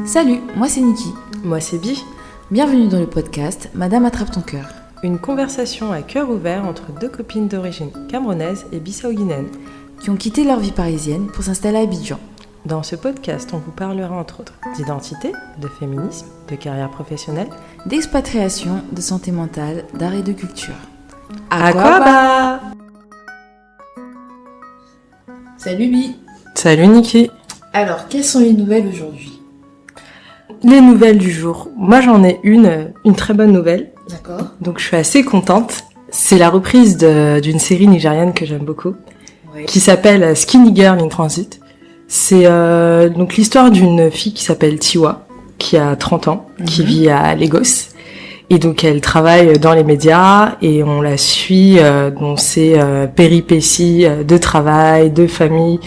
Salut, moi c'est Niki. Moi c'est Bi. Bienvenue dans le podcast Madame attrape ton cœur. Une conversation à cœur ouvert entre deux copines d'origine camerounaise et bissau-guinéenne qui ont quitté leur vie parisienne pour s'installer à Abidjan. Dans ce podcast, on vous parlera entre autres d'identité, de féminisme, de carrière professionnelle, d'expatriation, de santé mentale, d'art et de culture. Aquaba! Salut Bi. Salut Niki. Alors, quelles sont les nouvelles aujourd'hui? Les nouvelles du jour. Moi j'en ai une très bonne nouvelle. D'accord. Donc je suis assez contente. C'est la reprise d'une série nigériane que j'aime beaucoup, qui s'appelle Skinny Girl in Transit. C'est donc l'histoire d'une fille qui s'appelle Tiwa, qui a 30 ans, qui vit à Lagos. Et donc elle travaille dans les médias et on la suit dans ses péripéties de travail, de famille,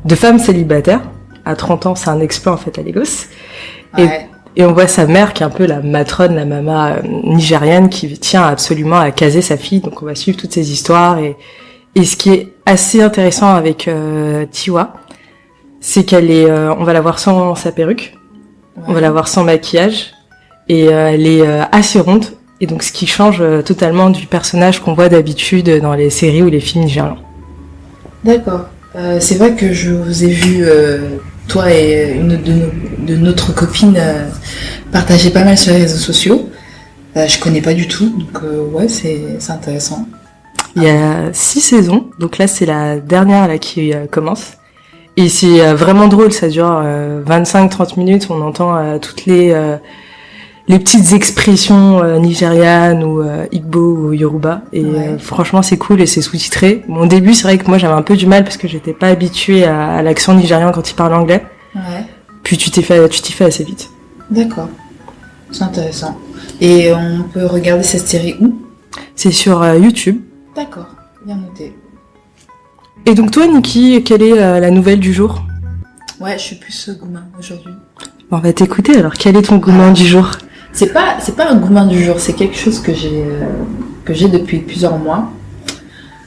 de femme célibataire. À 30 ans, c'est un exploit en fait à Lagos. Ouais. Et on voit sa mère qui est un peu la matrone, la maman nigériane qui tient absolument à caser sa fille. Donc on va suivre toutes ces histoires. Et ce qui est assez intéressant avec Tiwa, c'est qu'elle est, on va la voir sans sa perruque, on va la voir sans maquillage, et elle est assez ronde. Et donc ce qui change totalement du personnage qu'on voit d'habitude dans les séries ou les films nigérians. D'accord. C'est vrai que je vous ai vu, toi et une de notre copine, partager pas mal sur les réseaux sociaux. Je connais pas du tout, donc ouais, c'est intéressant. Il y a 6 saisons, donc là c'est la dernière là qui commence. Et c'est vraiment drôle, ça dure 25-30 minutes, on entend toutes les petites expressions nigérianes ou Igbo ou Yoruba. Et franchement c'est cool et c'est sous-titré. Bon, au début c'est vrai que moi j'avais un peu du mal parce que j'étais pas habituée à l'accent nigérian quand il parle anglais. Ouais. Puis tu t'y fais assez vite. D'accord. C'est intéressant. Et on peut regarder cette série où? C'est sur YouTube. D'accord, bien noté. Et donc toi Niki, quelle est la nouvelle du jour? Ouais, je suis plus gourmand aujourd'hui. Bon, on va t'écouter alors, quel est ton gourmand du jour? C'est pas un gourmand du jour, c'est quelque chose que j'ai depuis plusieurs mois.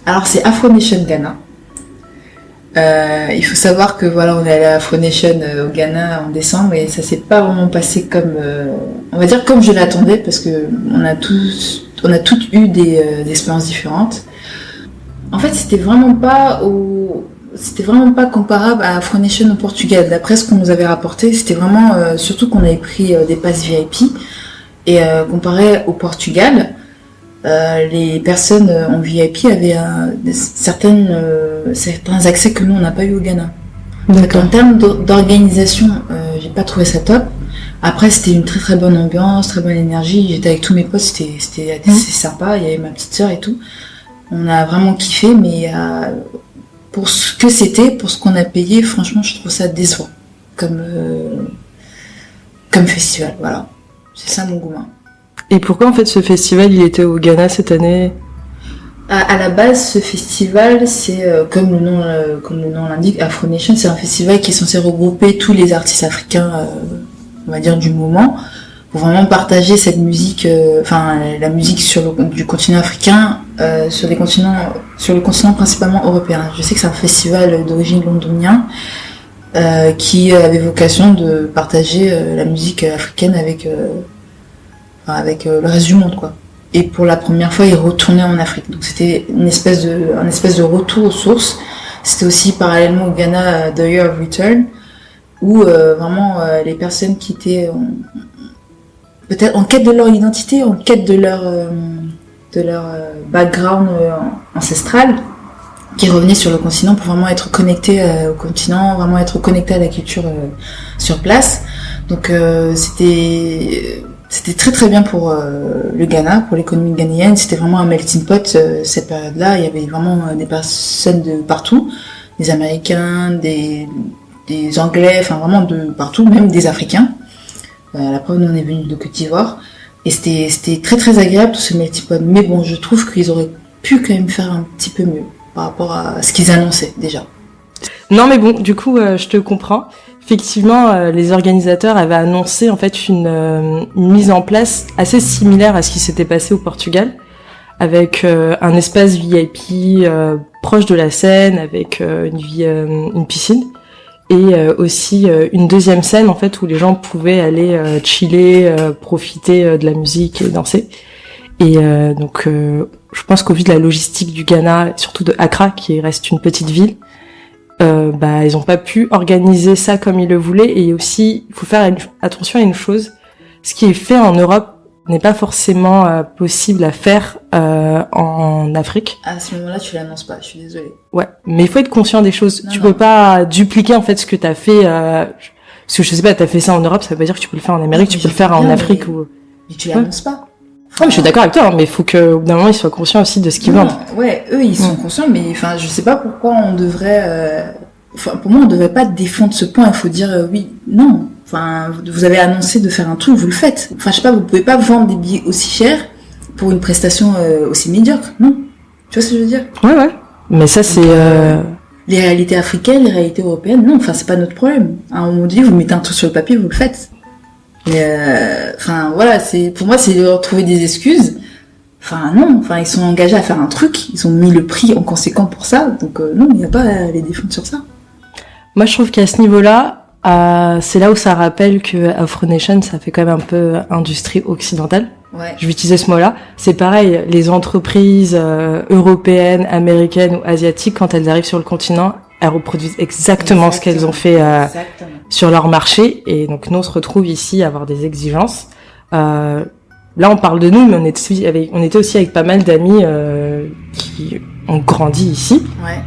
Alors c'est Afro Nation Ghana. Il faut savoir que voilà, on est allé à Afro Nation au Ghana en décembre et ça s'est pas vraiment passé comme on va dire comme je l'attendais parce que on a toutes eu des expériences différentes. En fait, c'était vraiment pas comparable à Afro Nation au Portugal. D'après ce qu'on nous avait rapporté, c'était vraiment surtout qu'on avait pris des passes VIP et comparé au Portugal, les personnes en VIP avaient certains accès que nous on n'a pas eu au Ghana. Donc, en termes d'organisation, j'ai pas trouvé ça top. Après, c'était une très très bonne ambiance, très bonne énergie. J'étais avec tous mes potes, c'était assez sympa. Il y avait ma petite sœur et tout. On a vraiment kiffé, mais pour ce que c'était, pour ce qu'on a payé, franchement, je trouve ça décevant comme festival. Voilà, c'est ça mon goût. Et pourquoi en fait ce festival il était au Ghana cette année? À la base, ce festival, c'est comme le nom l'indique, Afro Nation, c'est un festival qui est censé regrouper tous les artistes africains, on va dire du moment, pour vraiment partager cette musique, la musique du continent africain, sur le continent principalement européen. Je sais que c'est un festival d'origine londonien qui avait vocation de partager la musique africaine avec le reste du monde, quoi. Et pour la première fois, il retournait en Afrique. Donc c'était un espèce de retour aux sources. C'était aussi parallèlement au Ghana, The Year of Return, où vraiment les personnes qui étaient peut-être en quête de leur identité, en quête de leur background ancestral, qui revenaient sur le continent pour vraiment être connectés au continent, vraiment être connectés à la culture sur place. Donc c'était très très bien pour le Ghana, pour l'économie ghanéenne. C'était vraiment un melting pot cette période-là. Il y avait vraiment des personnes de partout, des Américains, des Anglais, enfin vraiment de partout, même des Africains. La preuve, nous on est venus de Côte d'Ivoire. Et c'était très très agréable tout ce melting pot. Mais bon, je trouve qu'ils auraient pu quand même faire un petit peu mieux par rapport à ce qu'ils annonçaient déjà. Non mais bon, du coup, je te comprends. Effectivement, les organisateurs avaient annoncé en fait une mise en place assez similaire à ce qui s'était passé au Portugal, avec un espace VIP proche de la scène, avec une piscine. et aussi une deuxième scène en fait où les gens pouvaient aller chiller, profiter de la musique et danser. Et donc je pense qu'au vu de la logistique du Ghana, et surtout de Accra qui reste une petite ville, ils ont pas pu organiser ça comme ils le voulaient. Et aussi il faut faire attention à une chose, ce qui est fait en Europe n'est pas forcément possible à faire en Afrique. À ce moment-là, tu l'annonces pas, je suis désolée. Ouais, mais il faut être conscient des choses. Non, tu non. peux pas dupliquer en fait ce que t'as fait. Parce que je sais pas, t'as fait ça en Europe, ça veut pas dire que tu peux le faire en Amérique, Non, tu peux le faire bien, en Afrique ou. Mais tu l'annonces pas. Ouais, mais je suis d'accord avec toi, hein, mais il faut que, au bout d'un moment, ils soient conscients aussi de ce qu'ils vendent. Ouais, eux, ils sont conscients, mais enfin, je sais pas pourquoi on devrait. Enfin, pour moi, on devrait pas défendre ce point. Il faut dire oui, non. Enfin, vous avez annoncé de faire un truc, vous le faites. Enfin, je sais pas, vous pouvez pas vendre des billets aussi chers pour une prestation aussi médiocre, non? Tu vois ce que je veux dire? Ouais. Mais ça, c'est. Les réalités africaines, les réalités européennes, non. Enfin, c'est pas notre problème. À un moment donné, vous mettez un truc sur le papier, vous le faites. Mais enfin, voilà, pour moi, c'est de leur trouver des excuses. Enfin, non. Enfin, ils sont engagés à faire un truc. Ils ont mis le prix en conséquent pour ça. Donc, non, il n'y a pas à les défendre sur ça. Moi, je trouve qu'à ce niveau-là, c'est là où ça rappelle que Afro Nation, ça fait quand même un peu industrie occidentale. Ouais. Je vais utiliser ce mot-là. C'est pareil, les entreprises européennes, américaines ou asiatiques, quand elles arrivent sur le continent, elles reproduisent exactement ce qu'elles ont fait sur leur marché. Et donc nous, on se retrouve ici à avoir des exigences. Là, on parle de nous, mais on était aussi avec pas mal d'amis qui ont grandi ici. Ouais.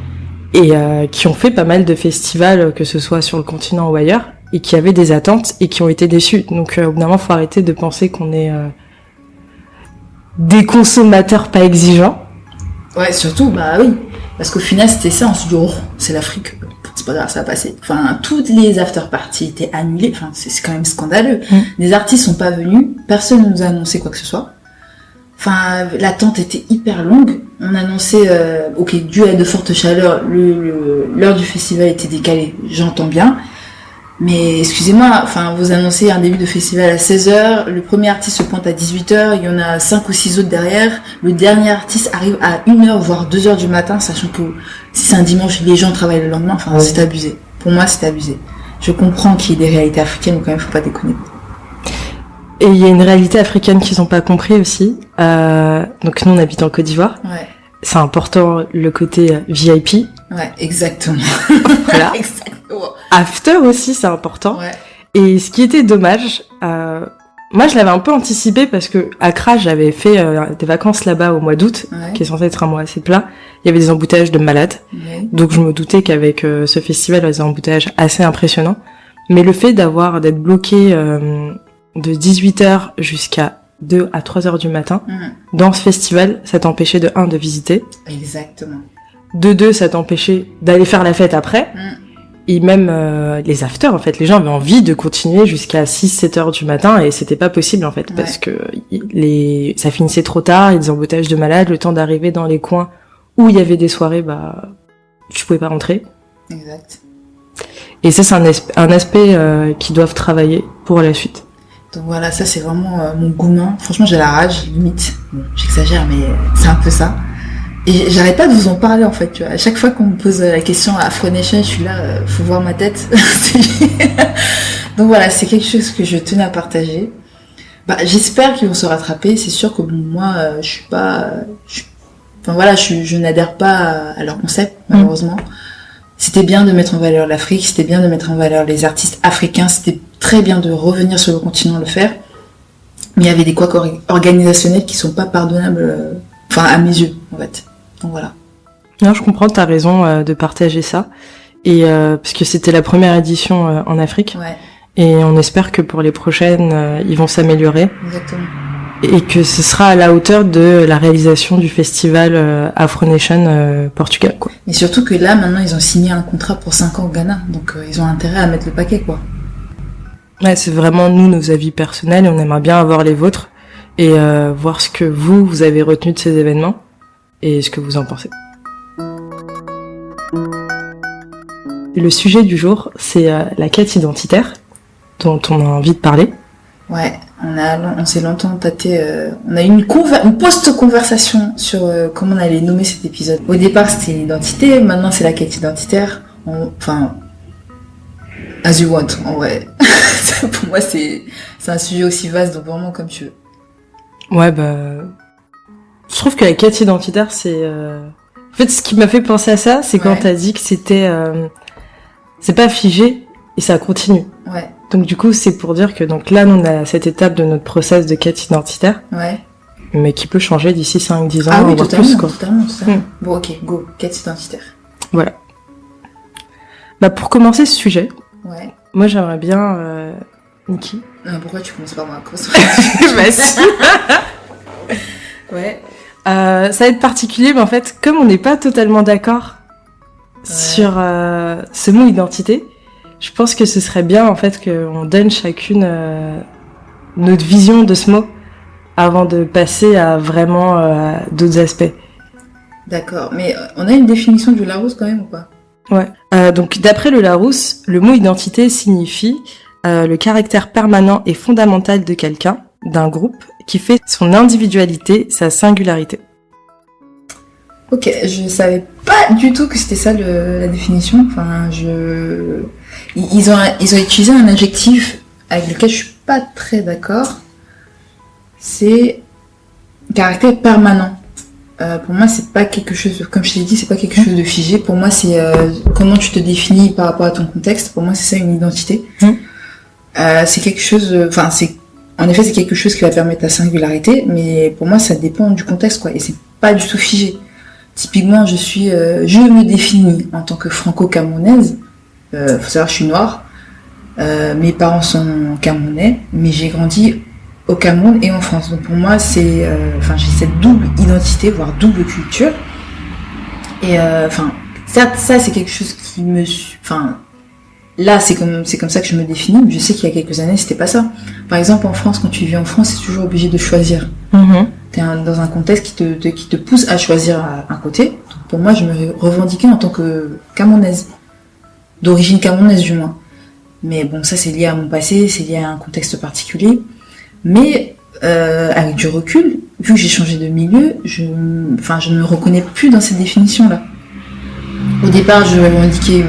Et qui ont fait pas mal de festivals, que ce soit sur le continent ou ailleurs, et qui avaient des attentes et qui ont été déçus. Donc au bout d'un moment, faut arrêter de penser qu'on est des consommateurs pas exigeants. Ouais, surtout, bah oui. Parce qu'au final, c'était ça, on se dit, oh, c'est l'Afrique, c'est pas grave, ça va passer. Enfin, toutes les after-parties étaient annulées, enfin, c'est quand même scandaleux. Les artistes sont pas venus, personne ne nous a annoncé quoi que ce soit. Enfin, l'attente était hyper longue. On annonçait, dû à de fortes chaleurs, l'heure du festival était décalée, j'entends bien. Mais excusez-moi, enfin, vous annoncez un début de festival à 16h, le premier artiste se pointe à 18h, il y en a 5 ou 6 autres derrière, le dernier artiste arrive à 1h, voire 2h du matin, sachant que si c'est un dimanche, les gens travaillent le lendemain, enfin, c'est abusé. Pour moi, c'est abusé. Je comprends qu'il y ait des réalités africaines, mais quand même, faut pas déconner. Et il y a une réalité africaine qu'ils ont pas compris aussi. Donc nous, on habite en Côte d'Ivoire. Ouais. C'est important le côté VIP. Ouais, exactement. Voilà. Exactement. After aussi, c'est important. Ouais. Et ce qui était dommage, moi je l'avais un peu anticipé parce que Accra, j'avais fait des vacances là-bas au mois d'août, qui est censé être un mois assez plat. Il y avait des embouteillages de malades. Ouais. Donc je me doutais qu'avec ce festival, il y avait des embouteillages assez impressionnants. Mais le fait d'être bloqué de 18h jusqu'à 2 à 3h du matin, dans ce festival, ça t'empêchait de 1 de visiter. Exactement. De 2, ça t'empêchait d'aller faire la fête après. Et même les afters, en fait, les gens avaient envie de continuer jusqu'à 6-7 heures du matin et c'était pas possible en fait, parce que ça finissait trop tard, il y a des embouteillages de malades, le temps d'arriver dans les coins où il y avait des soirées, tu pouvais pas rentrer. Exact. Et ça, c'est un aspect qu'ils doivent travailler pour la suite. Donc voilà, ça c'est vraiment mon gourmand. Franchement, j'ai la rage, limite. Bon, j'exagère, mais c'est un peu ça. Et j'arrête pas de vous en parler en fait, tu vois. À chaque fois qu'on me pose la question à Afro Nation, je suis là, faut voir ma tête. Donc voilà, c'est quelque chose que je tenais à partager. J'espère qu'ils vont se rattraper. C'est sûr que moi, je n'adhère pas à leur concept, malheureusement. C'était bien de mettre en valeur l'Afrique, c'était bien de mettre en valeur les artistes africains, c'était très bien de revenir sur le continent le faire. Mais il y avait des couacs organisationnels qui sont pas pardonnables, à mes yeux, en fait. Donc voilà. Non, je comprends, t'as raison de partager ça. Et parce que c'était la première édition en Afrique. Ouais. Et on espère que pour les prochaines, ils vont s'améliorer. Exactement. Et que ce sera à la hauteur de la réalisation du festival Afro Nation Portugal, quoi. Mais surtout que là, maintenant, ils ont signé un contrat pour 5 ans au Ghana. Donc ils ont intérêt à mettre le paquet, quoi. Ouais, c'est vraiment nous, nos avis personnels. Et on aimerait bien avoir les vôtres. Et voir ce que vous avez retenu de ces événements. Et ce que vous en pensez. Le sujet du jour, c'est la quête identitaire, dont on a envie de parler. Ouais, on s'est longtemps tâté, on a eu une post-conversation sur comment on allait nommer cet épisode. Au départ, c'était l'identité, maintenant c'est la quête identitaire. As you want, en vrai. Pour moi, c'est un sujet aussi vaste, donc vraiment comme tu veux. Ouais, je trouve que la quête identitaire, c'est... En fait, ce qui m'a fait penser à ça, c'est quand t'as dit que c'était... c'est pas figé, et ça continue. Ouais. Donc du coup, c'est pour dire que donc là, on a cette étape de notre process de quête identitaire. Ouais. Mais qui peut changer d'ici 5-10 ans. Ah oui, voire totalement, plus, quoi. totalement. Bon, ok, go, quête identitaire. Voilà. Pour commencer ce sujet, moi j'aimerais bien... Niki. Non, pourquoi tu commences par moi? Si. Ouais. Ça va être particulier, mais en fait, comme on n'est pas totalement d'accord sur ce mot identité, je pense que ce serait bien en fait qu'on donne chacune notre vision de ce mot avant de passer à vraiment d'autres aspects. D'accord, mais on a une définition du Larousse quand même ou pas? Ouais. Donc d'après le Larousse, le mot identité signifie le caractère permanent et fondamental de quelqu'un, d'un groupe, qui fait son individualité, sa singularité. Ok, je savais pas du tout que c'était ça la définition. Enfin, ils ont utilisé un adjectif avec lequel je suis pas très d'accord. C'est caractère permanent. Pour moi, c'est pas quelque chose, comme je t'ai dit, c'est pas quelque chose de figé. Pour moi, c'est comment tu te définis par rapport à ton contexte. Pour moi, c'est ça une identité. C'est quelque chose, en effet, c'est quelque chose qui va permettre ta singularité, mais pour moi, ça dépend du contexte, quoi. Et c'est pas du tout figé. Typiquement, je me définis en tant que franco-camerounaise. Faut savoir, je suis noire. Mes parents sont camerounais, mais j'ai grandi au Cameroun et en France. Donc pour moi, j'ai cette double identité, voire double culture. Et certes, ça c'est quelque chose qui là c'est comme ça que je me définis. Mais je sais qu'il y a quelques années, c'était pas ça. Par exemple, en France, quand tu vis en France, c'est toujours obligé de choisir. T'es dans un contexte qui te pousse à choisir un côté. Donc pour moi, je me revendiquais en tant que camerounaise, d'origine camerounaise du moins. Mais bon, ça c'est lié à mon passé, c'est lié à un contexte particulier. Mais avec du recul, vu que j'ai changé de milieu, je ne me reconnais plus dans cette définition-là. Au départ, je revendiquais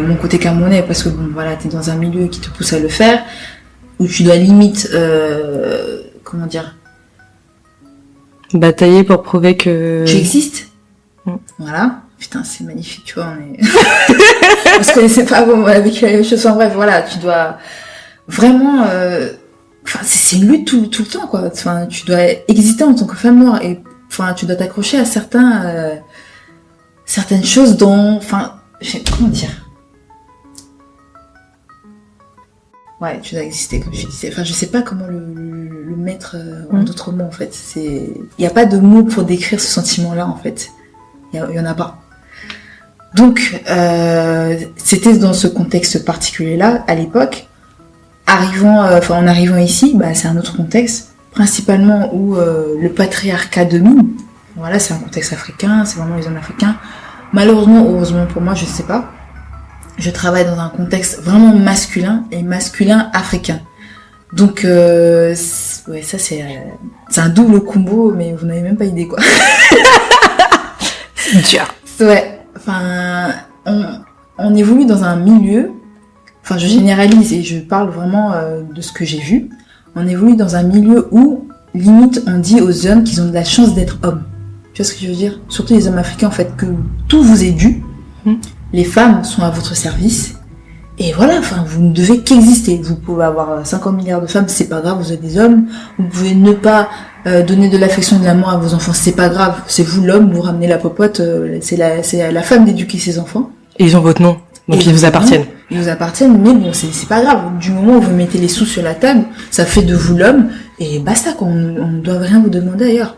mon côté camerounais parce que bon, voilà, t'es dans un milieu qui te pousse à le faire, où tu dois limite, comment dire, batailler pour prouver que tu existes. Voilà. Putain, c'est magnifique, tu vois. On se connaissait pas, bon, on a vécu la même chose. En bref, voilà, tu dois vraiment. C'est une lutte tout le temps, quoi. Enfin, tu dois exister en tant que femme noire et tu dois t'accrocher à certaines choses dont, comment dire. Ouais, tu dois exister, comme je disais. Je sais pas comment le mettre en d'autres mots, en fait. Il y a pas de mots pour décrire ce sentiment-là, en fait. Il y en a pas. Donc, c'était dans ce contexte particulier-là, à l'époque. En arrivant ici, c'est un autre contexte, principalement où le patriarcat domine. Voilà, c'est un contexte africain, c'est vraiment les hommes africains. Malheureusement, heureusement pour moi, je sais pas. Je travaille dans un contexte vraiment masculin et masculin africain. Donc, ça c'est un double combo, mais vous n'avez même pas idée, quoi. C'est dur. Ouais, on évolue dans un milieu, je généralise et je parle vraiment de ce que j'ai vu. On évolue dans un milieu où, limite, on dit aux hommes qu'ils ont de la chance d'être hommes. Tu vois ce que je veux dire? Surtout les hommes africains, en fait, que tout vous est dû. Les femmes sont à votre service. Et voilà, vous ne devez qu'exister. Vous pouvez avoir 50 milliards de femmes, c'est pas grave, vous êtes des hommes. Vous pouvez ne pas donner de l'affection, de l'amour à vos enfants, c'est pas grave. C'est vous l'homme, vous ramenez la popote, c'est la femme d'éduquer ses enfants. Et ils ont votre nom, donc ils vous appartiennent. Ils vous appartiennent, mais bon, c'est pas grave. Du moment où vous mettez les sous sur la table, ça fait de vous l'homme, et basta, quoi. On ne doit rien vous demander ailleurs.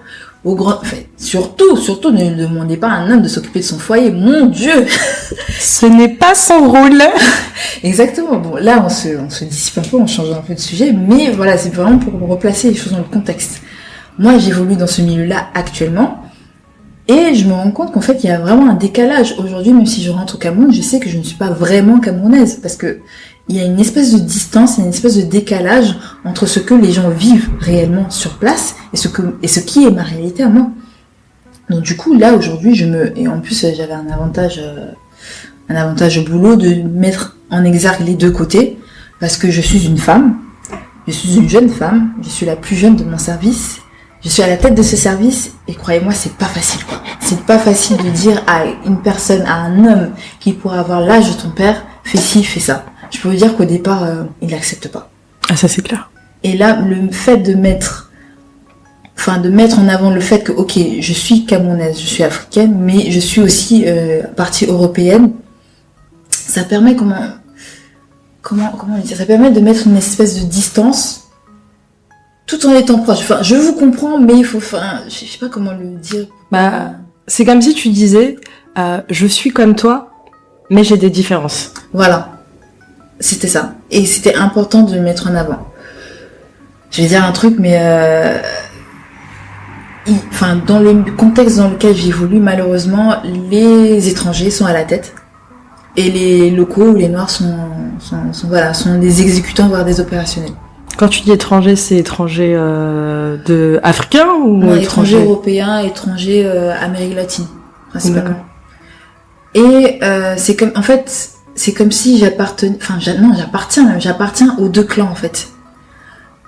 Surtout, ne demandez pas à un homme de s'occuper de son foyer, mon Dieu. Ce n'est pas son rôle. Exactement. Bon, là, on se dissipe un peu, on change un peu de sujet, mais voilà, c'est vraiment pour replacer les choses dans le contexte. Moi, j'évolue dans ce milieu-là actuellement, et je me rends compte qu'en fait, il y a vraiment un décalage. Aujourd'hui, même si je rentre au Cameroun, je sais que je ne suis pas vraiment camerounaise, parce que il y a une espèce de distance, il y a une espèce de décalage entre ce que les gens vivent réellement sur place et ce qui est ma réalité à moi. Donc du coup, là, aujourd'hui, et en plus, j'avais un avantage au boulot de mettre en exergue les deux côtés, parce que je suis une femme, je suis une jeune femme, je suis la plus jeune de mon service, je suis à la tête de ce service, et croyez-moi, c'est pas facile, quoi. C'est pas facile de dire à une personne, à un homme qui pourrait avoir l'âge de ton père, fais ci, fais ça. Je peux vous dire qu'au départ, il n'accepte pas. Ah, ça c'est clair. Et là, le fait de mettre en avant le fait que, ok, je suis camerounaise, je suis africaine, mais je suis aussi partie européenne, ça permet comment le dire, ça permet de mettre une espèce de distance tout en étant proche. Enfin, je vous comprends, mais il faut, je sais pas comment le dire. Bah, c'est comme si tu disais, je suis comme toi, mais j'ai des différences. Voilà. C'était ça. Et c'était important de le mettre en avant. Je vais dire un truc, mais dans le contexte dans lequel j'évolue, malheureusement, les étrangers sont à la tête. Et les locaux ou les noirs sont des exécutants, voire des opérationnels. Quand tu dis étranger, c'est étranger africain ou non, étranger européen, étranger Amérique latine, principalement. Et c'est comme si j'appartiens aux deux clans, en fait.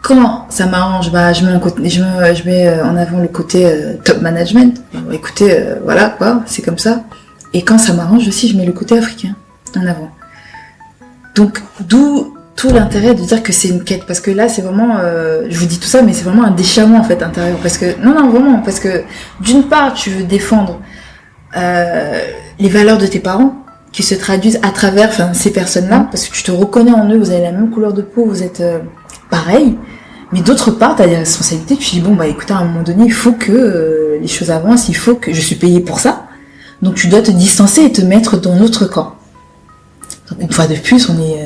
Quand ça m'arrange, je mets en avant le côté top management. Écoutez, voilà, quoi, c'est comme ça. Et quand ça m'arrange aussi, je mets le côté africain en avant. Donc, d'où tout l'intérêt de dire que c'est une quête. Parce que là, c'est vraiment... je vous dis tout ça, mais c'est vraiment un déchirement, en fait, intérieur. Parce que... Non, vraiment. Parce que, d'une part, tu veux défendre les valeurs de tes parents, qui se traduisent à travers ces personnes-là. Parce que tu te reconnais en eux, vous avez la même couleur de peau, vous êtes pareil. Mais d'autre part, tu as des responsabilités. Tu te dis, écoute, à un moment donné, il faut que les choses avancent. Il faut que... Je suis payée pour ça. Donc tu dois te distancer et te mettre dans notre camp. Donc une fois de plus, on est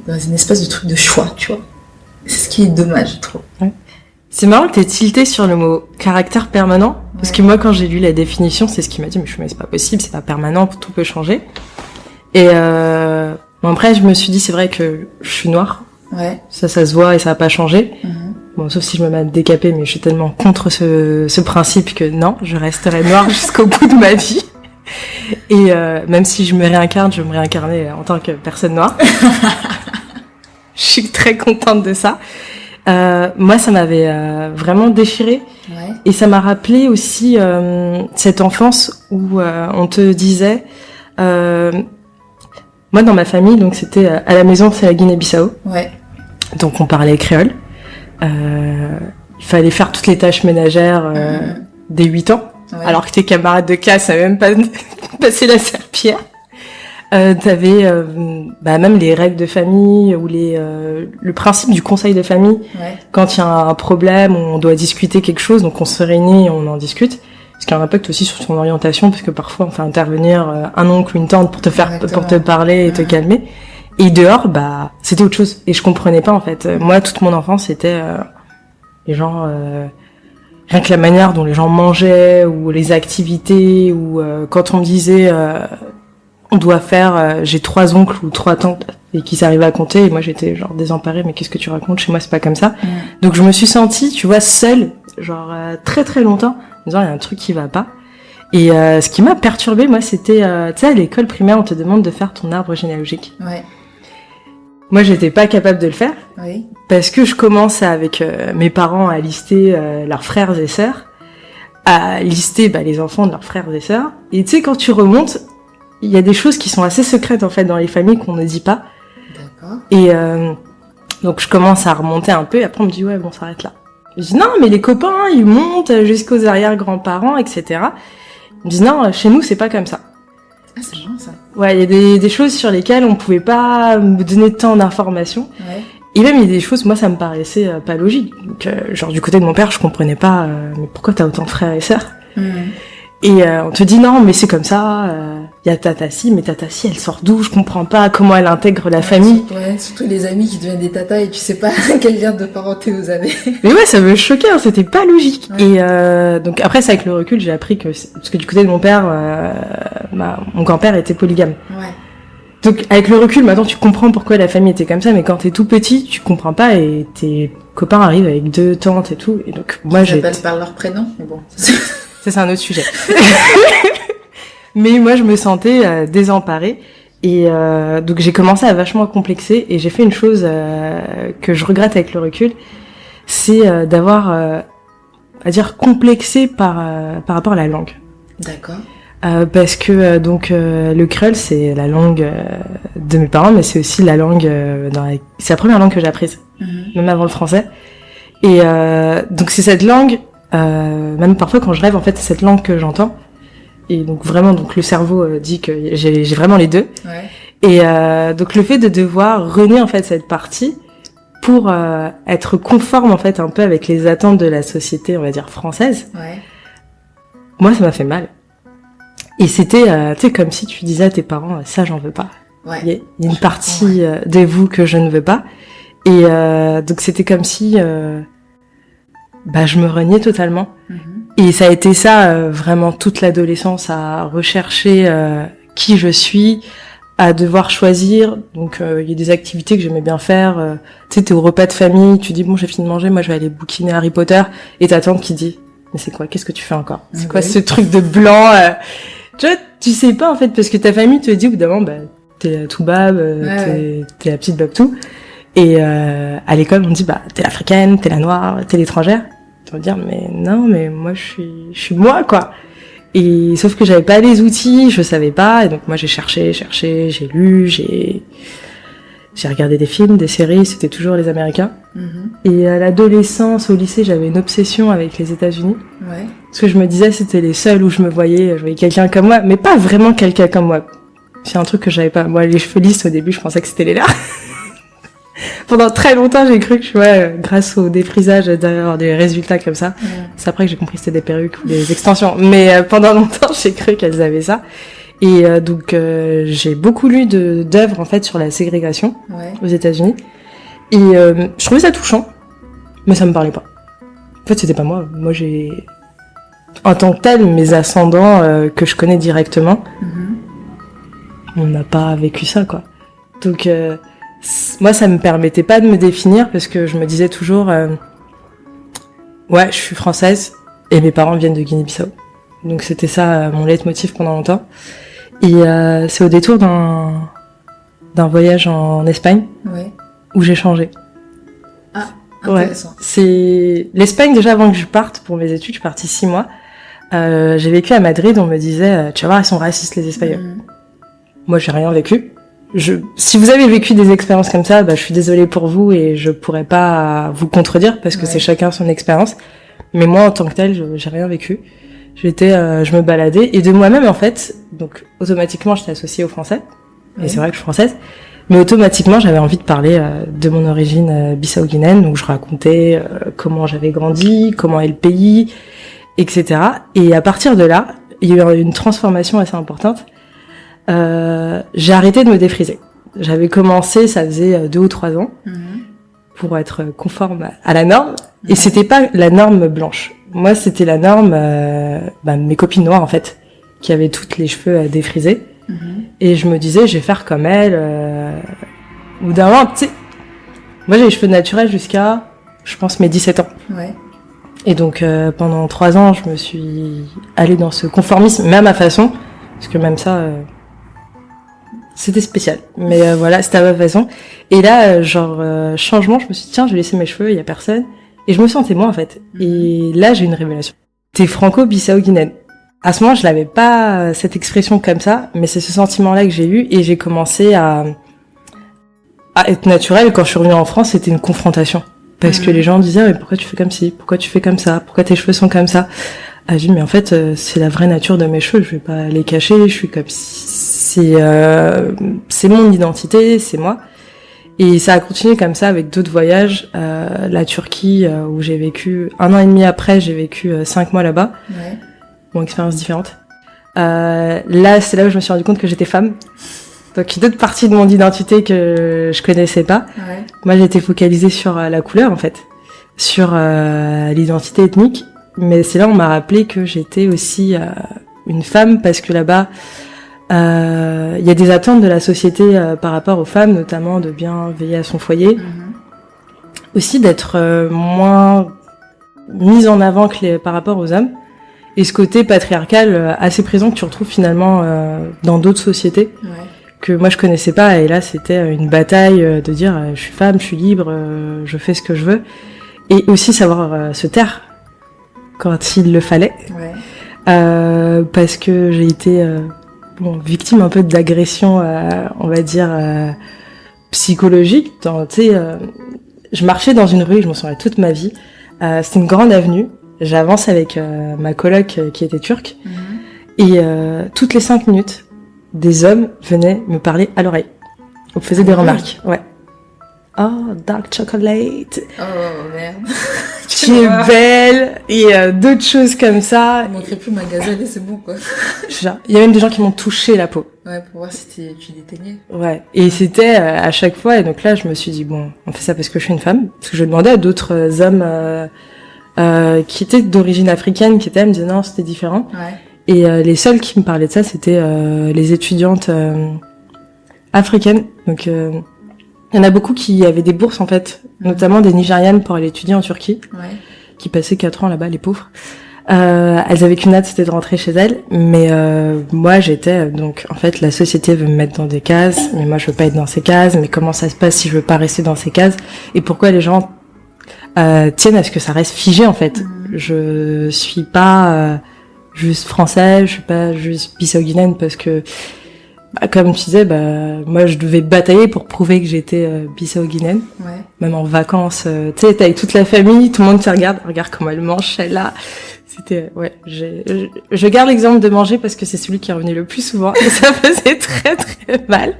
dans une espèce de truc de choix, tu vois. C'est ce qui est dommage, je trouve. Ouais. C'est marrant que t'aies tilté sur le mot caractère permanent, parce que moi, quand j'ai lu la définition, c'est ce qui m'a dit, mais c'est pas possible, c'est pas permanent, tout peut changer. Et après, je me suis dit, c'est vrai que je suis noire. Ouais. Ça se voit et ça va pas changer. Bon, sauf si je me mets à décaper, mais je suis tellement contre ce principe que non, je resterai noire jusqu'au bout de ma vie. Et même si je me réincarne, je vais me réincarner en tant que personne noire. Je suis très contente de ça. Moi, ça m'avait vraiment déchirée. Ouais. Et ça m'a rappelé aussi cette enfance où on te disait... moi, dans ma famille, donc c'était à la maison, c'est la Guinée-Bissau. Ouais. Donc on parlait créole. Il fallait faire toutes les tâches ménagères dès 8 ans. Ouais. Alors que tes camarades de classe n'avaient même pas passé la serpillière. T'avais même les règles de famille ou le principe du conseil de famille. Ouais. Quand il y a un problème, on doit discuter quelque chose, donc on se réunit et on en discute. Ce qui a un impact aussi sur ton orientation, parce que parfois on fait intervenir un oncle ou une tante pour te parler et te calmer. Et dehors, c'était autre chose. Et je comprenais pas, en fait. Moi, toute mon enfance, c'était les gens... rien que la manière dont les gens mangeaient, ou les activités, ou quand on me disait... on doit faire... j'ai 3 oncles ou 3 tantes, et qu'ils arrivaient à compter, et moi, j'étais genre désemparée, mais qu'est-ce que tu racontes? Chez moi, c'est pas comme ça. Donc, je me suis sentie, tu vois, seule, genre très très longtemps, en disant, il y a un truc qui va pas. Et ce qui m'a perturbée, moi, c'était... tu sais, à l'école primaire, on te demande de faire ton arbre généalogique. Ouais. Moi, j'étais pas capable de le faire. Oui. Parce que je commence avec mes parents à lister leurs frères et sœurs, à lister les enfants de leurs frères et sœurs. Et tu sais, quand tu remontes, il y a des choses qui sont assez secrètes, en fait, dans les familles qu'on ne dit pas. D'accord. Et donc, je commence à remonter un peu, et après, on me dit, ouais, bon, s'arrête là. Je dis, non, mais les copains, ils montent jusqu'aux arrière-grands-parents, etc. Ils me disent, non, chez nous, c'est pas comme ça. Ah, c'est bon, ça. Ouais, il y a des choses sur lesquelles on pouvait pas me donner tant d'informations. Ouais. Et même, il y a des choses, moi, ça me paraissait pas logique. Donc, genre, du côté de mon père, je comprenais pas, mais pourquoi t'as autant de frères et sœurs? Et on te dit, non, mais c'est comme ça, il y a Tatassi, mais Tatassi, elle sort d'où? Je comprends pas comment elle intègre la famille. Surtout les amis qui deviennent des tatas et tu sais pas quel lien de parenté vous avez. Mais ouais, ça me choquait, c'était pas logique. Ouais. Et donc, après, c'est avec le recul, j'ai appris que, parce que du côté de mon père, mon grand-père était polygame. Ouais. Donc, avec le recul, maintenant, tu comprends pourquoi la famille était comme ça, mais quand t'es tout petit, tu comprends pas et tes copains arrivent avec 2 tantes et tout. Et donc, moi, j'ai... Ils s'appellent par leur prénom, mais bon. Ça, c'est un autre sujet. Mais moi, je me sentais désemparée. Et donc j'ai commencé à vachement complexer et j'ai fait une chose que je regrette avec le recul, c'est d'avoir, à dire, complexé par rapport à la langue. D'accord. Parce que donc le créole c'est la langue de mes parents, mais c'est aussi la langue c'est la première langue que j'ai apprise, même avant le français. Et donc c'est cette langue, même parfois quand je rêve, en fait c'est cette langue que j'entends. Et donc vraiment, donc le cerveau dit que j'ai vraiment les deux. Ouais. Et donc le fait de devoir renier en fait cette partie pour être conforme en fait un peu avec les attentes de la société, on va dire française. Ouais. Moi ça m'a fait mal. Et c'était, tu sais, comme si tu disais à tes parents, ça j'en veux pas. Ouais. Il y a une partie de vous que je ne veux pas. Et donc c'était comme si je me reniais totalement. Et ça a été ça vraiment toute l'adolescence, à rechercher qui je suis, à devoir choisir. Donc il y a des activités que j'aimais bien faire. Tu sais, t'es au repas de famille, tu dis bon j'ai fini de manger, moi je vais aller bouquiner Harry Potter. Et ta tante qui dit mais c'est quoi, qu'est-ce que tu fais encore? C'est quoi ce truc de blanc Tu vois, tu sais pas en fait, parce que ta famille te dit au bout d'un moment, t'es la Toubab, t'es la petite Babtou. Et à l'école on te dit t'es l'africaine, t'es la noire, t'es l'étrangère. Tu vas dire mais non, mais moi je suis moi quoi. Et sauf que j'avais pas les outils, je savais pas, et donc moi j'ai cherché, j'ai lu, j'ai regardé des films, des séries, c'était toujours les Américains. Et à l'adolescence, au lycée, j'avais une obsession avec les États-Unis. Ouais. Parce que je me disais c'était les seuls où je voyais quelqu'un comme moi, mais pas vraiment quelqu'un comme moi. C'est un truc que j'avais pas. Moi, les cheveux lisses, au début, je pensais que c'était les leurs. Pendant très longtemps, j'ai cru que, grâce au défrisage, d'avoir des résultats comme ça. C'est après que j'ai compris que c'était des perruques ou des extensions. Mais pendant longtemps, j'ai cru qu'elles avaient ça. Et donc, j'ai beaucoup lu d'œuvres, en fait, sur la ségrégation aux États-Unis. Et je trouvais ça touchant, mais ça me parlait pas. En fait, c'était pas moi. Moi, j'ai, en tant que tel, mes ascendants que je connais directement, on n'a pas vécu ça, quoi. Donc, moi, ça me permettait pas de me définir parce que je me disais toujours, je suis française et mes parents viennent de Guinée-Bissau. Donc, c'était ça mon leitmotiv pendant longtemps. Et c'est au détour d'un voyage en Espagne. Où j'ai changé. Ah, intéressant. Ouais, c'est l'Espagne déjà avant que je parte pour mes études, je suis partie 6 mois. J'ai vécu à Madrid, on me disait tu vas voir, ils sont racistes les Espagnols. Moi, j'ai rien vécu. Si vous avez vécu des expériences comme ça, je suis désolée pour vous et je pourrais pas vous contredire parce que c'est chacun son expérience. Mais moi, en tant que telle, j'ai rien vécu. Je me baladais et de moi-même en fait, donc automatiquement j'étais associée aux Français. Et c'est vrai que je suis française. Mais automatiquement, j'avais envie de parler de mon origine bissau-guinéenne, donc je racontais comment j'avais grandi, comment est le pays, etc. Et à partir de là, il y a eu une transformation assez importante. J'ai arrêté de me défriser. J'avais commencé, ça faisait 2 ou 3 ans, pour être conforme à la norme. Et c'était pas la norme blanche. Moi, c'était la norme, mes copines noires en fait, qui avaient toutes les cheveux défrisés. Et je me disais, je vais faire comme elle. Ou d'un moment, tu sais, moi j'ai les cheveux naturels jusqu'à, je pense, mes 17 ans. Et donc pendant 3 ans, je me suis allée dans ce conformisme, même à ma façon, parce que même ça, c'était spécial. Mais voilà, c'était à ma façon. Et là, changement, je me suis dit, tiens, je vais laisser mes cheveux, il y a personne. Et je me sentais moi en fait. Et là, j'ai une révélation. T'es franco-bissau-guinéenne. À ce moment, je l'avais pas cette expression comme ça, mais c'est ce sentiment-là que j'ai eu et j'ai commencé à être naturelle. Quand je suis revenue en France, c'était une confrontation. Parce que les gens disaient, mais pourquoi tu fais comme ci? Pourquoi tu fais comme ça? Pourquoi tes cheveux sont comme ça? Ah, j'ai dit, mais en fait, c'est la vraie nature de mes cheveux. Je vais pas les cacher. Je suis comme si, c'est mon identité, c'est moi. Et ça a continué comme ça avec d'autres voyages. La Turquie, où j'ai vécu 1 an et demi après, j'ai vécu 5 mois là-bas. Bon, expérience différente. Là, c'est là où je me suis rendu compte que j'étais femme. Donc, une autre partie de mon identité que je connaissais pas. Moi, j'étais focalisée sur la couleur, en fait. Sur l'identité ethnique. Mais c'est là où on m'a rappelé que j'étais aussi une femme parce que là-bas, il y a des attentes de la société par rapport aux femmes, notamment de bien veiller à son foyer. Aussi d'être moins mise en avant que par rapport aux hommes. Et ce côté patriarcal assez présent que tu retrouves finalement dans d'autres sociétés, que moi je connaissais pas, et là c'était une bataille de dire je suis femme, je suis libre, je fais ce que je veux, et aussi savoir se taire quand il le fallait, parce que j'ai été victime un peu d'agression, on va dire psychologique. Tu sais, je marchais dans une rue, je m'en souviens toute ma vie. C'était une grande avenue. J'avance avec ma coloc qui était turque, et toutes les 5 minutes, des hommes venaient me parler à l'oreille. On me faisait des remarques. Ouais. Oh, dark chocolate. Oh, merde. Tu es belle. Et d'autres choses comme ça. Il manquerait plus ma gazelle et c'est bon, quoi. Il y a même des gens qui m'ont touché la peau. Ouais, pour voir si tu déteignais. Ouais. Et c'était à chaque fois. Et donc là, je me suis dit, bon, on fait ça parce que je suis une femme. Parce que je demandais à d'autres hommes qui étaient d'origine africaine, qui étaient, elles me disaient non, c'était différent. Ouais. Et les seules qui me parlaient de ça, c'était les étudiantes africaines. Donc il y en a beaucoup qui avaient des bourses en fait, notamment des Nigérianes pour aller étudier en Turquie, qui passaient 4 ans là-bas, les pauvres. Elles avaient qu'une hâte, c'était de rentrer chez elles. Mais moi, j'étais donc en fait la société veut me mettre dans des cases, mais moi je veux pas être dans ces cases. Mais comment ça se passe si je veux pas rester dans ces cases? Et pourquoi les gens tiennent à ce que ça reste figé en fait? Je suis pas juste française, je suis pas juste bissau-guinéenne parce que comme tu disais, moi je devais batailler pour prouver que j'étais bissau-guinéenne. Ouais. Même en vacances, tu sais, t'es avec toute la famille, tout le monde te regarde comment elle mange celle-là. C'était je garde l'exemple de manger parce que c'est celui qui est revenu le plus souvent et ça faisait très très mal.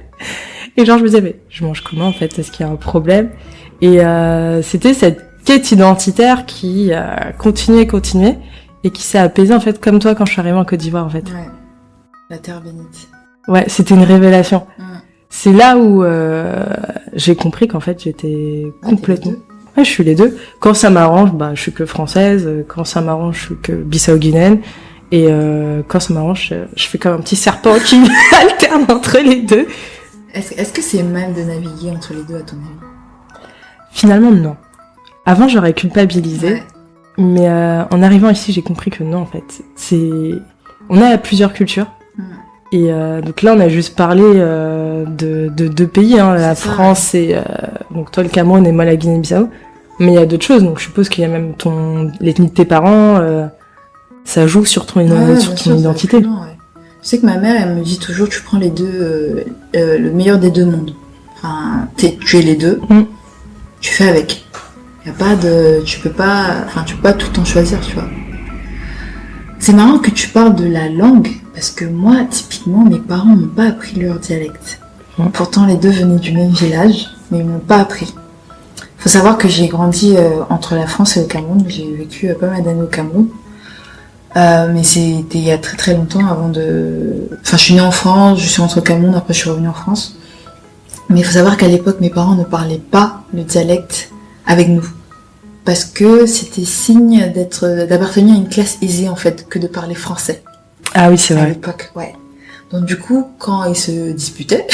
Et genre je me disais mais je mange comment en fait? Est-ce qu'il y a un problème? Et c'était cette quête identitaire qui continuait et qui s'est apaisée en fait comme toi quand je suis arrivée en Côte d'Ivoire en fait. Ouais. La terre bénite. Ouais, c'était une révélation. C'est là où j'ai compris qu'en fait j'étais complètement. Ouais, je suis les deux. Quand ça m'arrange, je suis que française. Quand ça m'arrange, je suis que bissau-guinéenne. Et quand ça m'arrange, je fais comme un petit serpent qui alterne entre les deux. Est-ce que c'est mal de naviguer entre les deux à ton avis? Finalement, non. Avant, j'aurais culpabilisé. Mais en arrivant ici, j'ai compris que non, en fait. On a plusieurs cultures. Et donc là, on a juste parlé de deux pays, la France et donc toi le Cameroun et moi la Guinée-Bissau. Mais il y a d'autres choses, donc je suppose qu'il y a même l'ethnie de tes parents, ça joue sur ton identité. Je sais que ma mère, elle me dit toujours, tu prends les deux, le meilleur des deux mondes. Enfin, tu es les deux, tu fais avec. Y a pas tu peux pas tout en choisir, tu vois. C'est marrant que tu parles de la langue, parce que moi, typiquement, mes parents m'ont pas appris leur dialecte. Pourtant, les deux venaient du même village, mais ils m'ont pas appris. Faut savoir que j'ai grandi entre la France et le Cameroun. J'ai vécu pas mal d'années au Cameroun. Mais c'était il y a très très longtemps avant de... Enfin, je suis née en France, je suis rentrée au Cameroun, après je suis revenue en France. Mais il faut savoir qu'à l'époque, mes parents ne parlaient pas le dialecte avec nous. Parce que c'était signe d'appartenir à une classe aisée, en fait, que de parler français. Ah oui, c'est vrai. À l'époque, ouais. Donc du coup, quand ils se disputaient,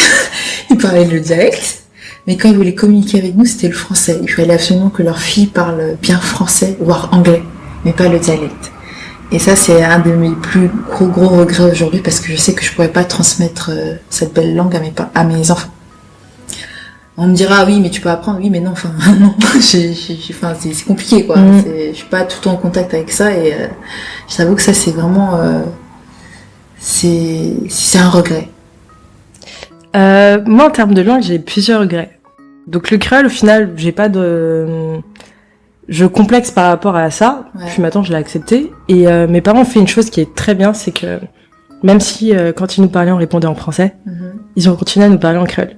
ils parlaient le dialecte. Mais quand ils voulaient communiquer avec nous, c'était le français. Il fallait absolument que leur fille parle bien français, voire anglais, mais pas le dialecte. Et ça, c'est un de mes plus gros regrets aujourd'hui, parce que je sais que je pourrais pas transmettre cette belle langue à mes enfants. On me dira, oui, mais tu peux apprendre. Oui, mais non, non. C'est compliqué, quoi. Je suis pas tout le temps en contact avec ça, et je t'avoue que ça, c'est vraiment... c'est un regret. Moi, en termes de langue, j'ai plusieurs regrets. Donc, le créole, au final, j'ai pas de... Je complexe par rapport à ça. Puis maintenant, je l'ai accepté. Et mes parents ont fait une chose qui est très bien, c'est que même si quand ils nous parlaient, on répondait en français, ils ont continué à nous parler en créole.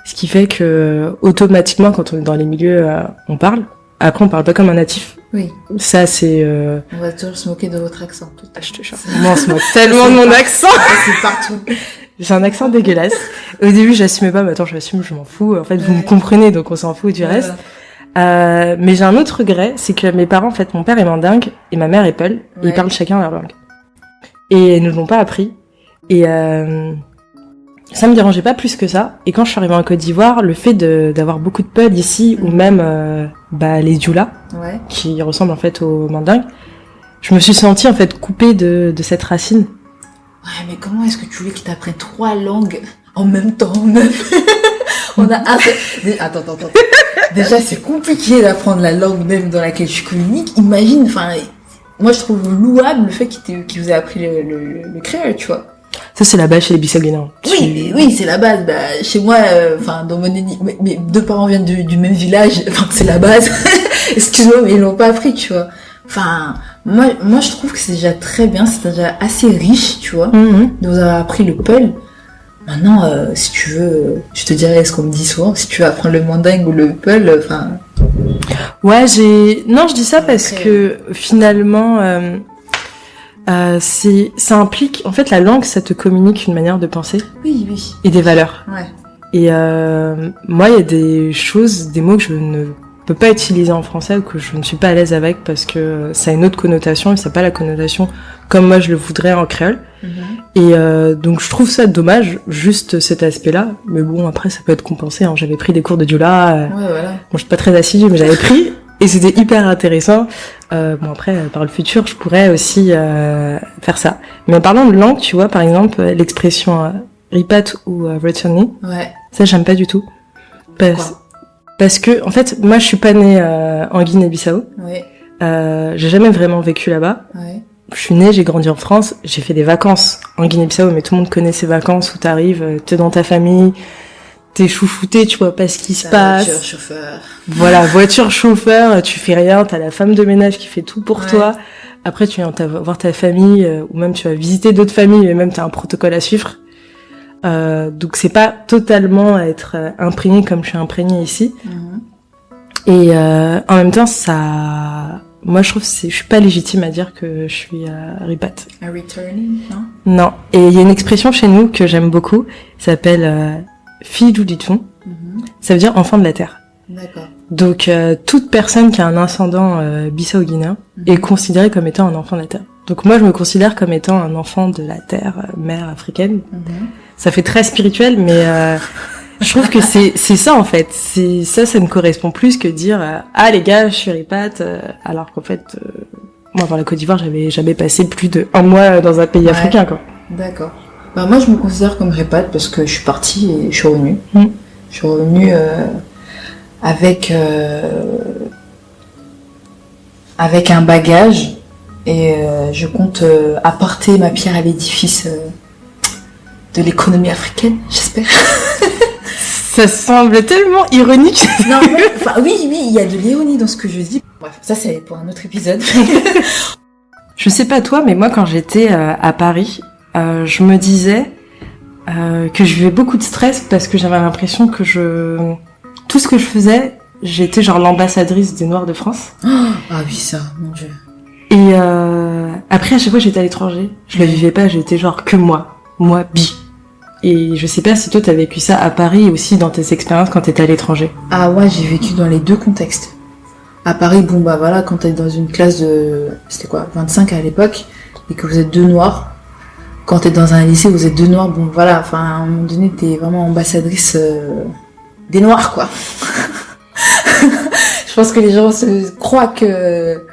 Ce qui fait que automatiquement, quand on est dans les milieux, on parle. Après, on parle pas comme un natif. Oui. Ça, c'est... On va toujours se moquer de votre accent. Je te jure. Moi, on se moque tellement de mon accent. C'est partout. J'ai un accent dégueulasse. Au début, j'assumais pas, mais attends, j'assume, je m'en fous. En fait, vous me comprenez, donc on s'en fout du reste. Mais j'ai un autre regret, c'est que mes parents, en fait, mon père est mandingue et ma mère est peul. Et ils parlent chacun leur langue. Et ils ne l'ont pas appris. Et ça me dérangeait pas plus que ça. Et quand je suis arrivée en Côte d'Ivoire, le fait d'avoir beaucoup de peuls ici, ou même les Dioula, qui ressemblent en fait aux mandingues, je me suis sentie en fait coupée de cette racine. Ouais, mais comment est-ce que tu voulais qu'ils t'apprennent 3 langues En même temps, on a attends. Déjà, c'est compliqué d'apprendre la langue même dans laquelle tu communiques. Imagine, enfin, moi, je trouve louable le fait qu'il vous ait appris le créole, tu vois. Ça, c'est la base chez les Bissau-Guinéens. Oui, c'est la base. Bah, chez moi, enfin, dans mes deux parents viennent du même village. Enfin, c'est la base. Excuse-moi, mais ils l'ont pas appris, tu vois. Enfin, moi, je trouve que c'est déjà très bien. C'est déjà assez riche, tu vois, de vous avoir appris le peul. Maintenant, si tu veux, je te dirais ce qu'on me dit souvent, si tu veux apprendre le mandingue ou le peul, enfin... Ouais, non, je dis ça parce que finalement, ça implique... En fait, la langue, ça te communique une manière de penser. Oui. Et des valeurs. Ouais. Et moi, il y a des choses, des mots que je ne peux pas utiliser en français ou que je ne suis pas à l'aise avec parce que ça a une autre connotation et ça n'a pas la connotation comme moi je le voudrais en créole. Et donc je trouve ça dommage, juste cet aspect-là. Mais bon, après ça peut être compensé. Hein. J'avais pris des cours de Dioula. Ouais, voilà. Bon, je suis pas très assidue, mais j'avais pris et c'était hyper intéressant. Bon après, par le futur, je pourrais aussi faire ça. Mais en parlant de langue, tu vois, par exemple, l'expression ripat ou returning. Ouais. Ça, j'aime pas du tout. Parce que, en fait, moi, je suis pas née en Guinée-Bissau. Ouais. J'ai jamais vraiment vécu là-bas. Ouais. Je suis née, j'ai grandi en France, j'ai fait des vacances en Guinée-Bissau, mais tout le monde connaît ces vacances où t'arrives, t'es dans ta famille, t'es chouchouté, tu vois pas ce qui se passe. Voiture, chauffeur. Voilà, voiture, chauffeur, tu fais rien, t'as la femme de ménage qui fait tout pour toi. Après, tu viens voir ta famille, ou même tu vas visiter d'autres familles, mais même t'as un protocole à suivre. Donc c'est pas totalement à être imprégné comme je suis imprégnée ici. Et en même temps, moi je trouve que je suis pas légitime à dire que je suis ripat. A returning, non? Non. Et il y a une expression chez nous que j'aime beaucoup, ça s'appelle fille du fond. Ça veut dire enfant de la terre. D'accord. Donc toute personne qui a un ascendant bissau-guinéen est considérée comme étant un enfant de la terre. Donc moi je me considère comme étant un enfant de la terre, mère africaine. Ça fait très spirituel, mais je trouve que c'est ça en fait. Ça me correspond plus que dire ah les gars je suis ripat, alors qu'en fait moi dans la Côte d'Ivoire j'avais jamais passé plus de 1 mois dans un pays africain quoi. D'accord. Bah moi je me considère comme ripat parce que je suis partie et je suis revenue. Je suis revenue avec un bagage et je compte apporter ma pierre à l'édifice de l'économie africaine, j'espère. Ça semble tellement ironique. Non, mais, enfin, oui, il y a de l'ironie dans ce que je dis. Bref, ça c'est pour un autre épisode. Je sais pas toi, mais moi quand j'étais à Paris, je me disais que je vivais beaucoup de stress parce que j'avais l'impression que tout ce que je faisais, j'étais genre l'ambassadrice des Noirs de France. Ah oui, ça, mon Dieu. Et après, à chaque fois j'étais à l'étranger, je le vivais pas, j'étais genre que moi bi. Et je sais pas si toi t'as vécu ça à Paris aussi dans tes expériences quand t'étais à l'étranger. Ah ouais, j'ai vécu dans les deux contextes. À Paris, bon bah voilà, quand t'es dans une classe de, c'était quoi, 25 à l'époque, et que vous êtes 2 Noirs, quand t'es dans un lycée, vous êtes 2 Noirs, bon voilà, enfin à un moment donné, t'es vraiment ambassadrice des Noirs quoi. Je pense que les gens se croient que,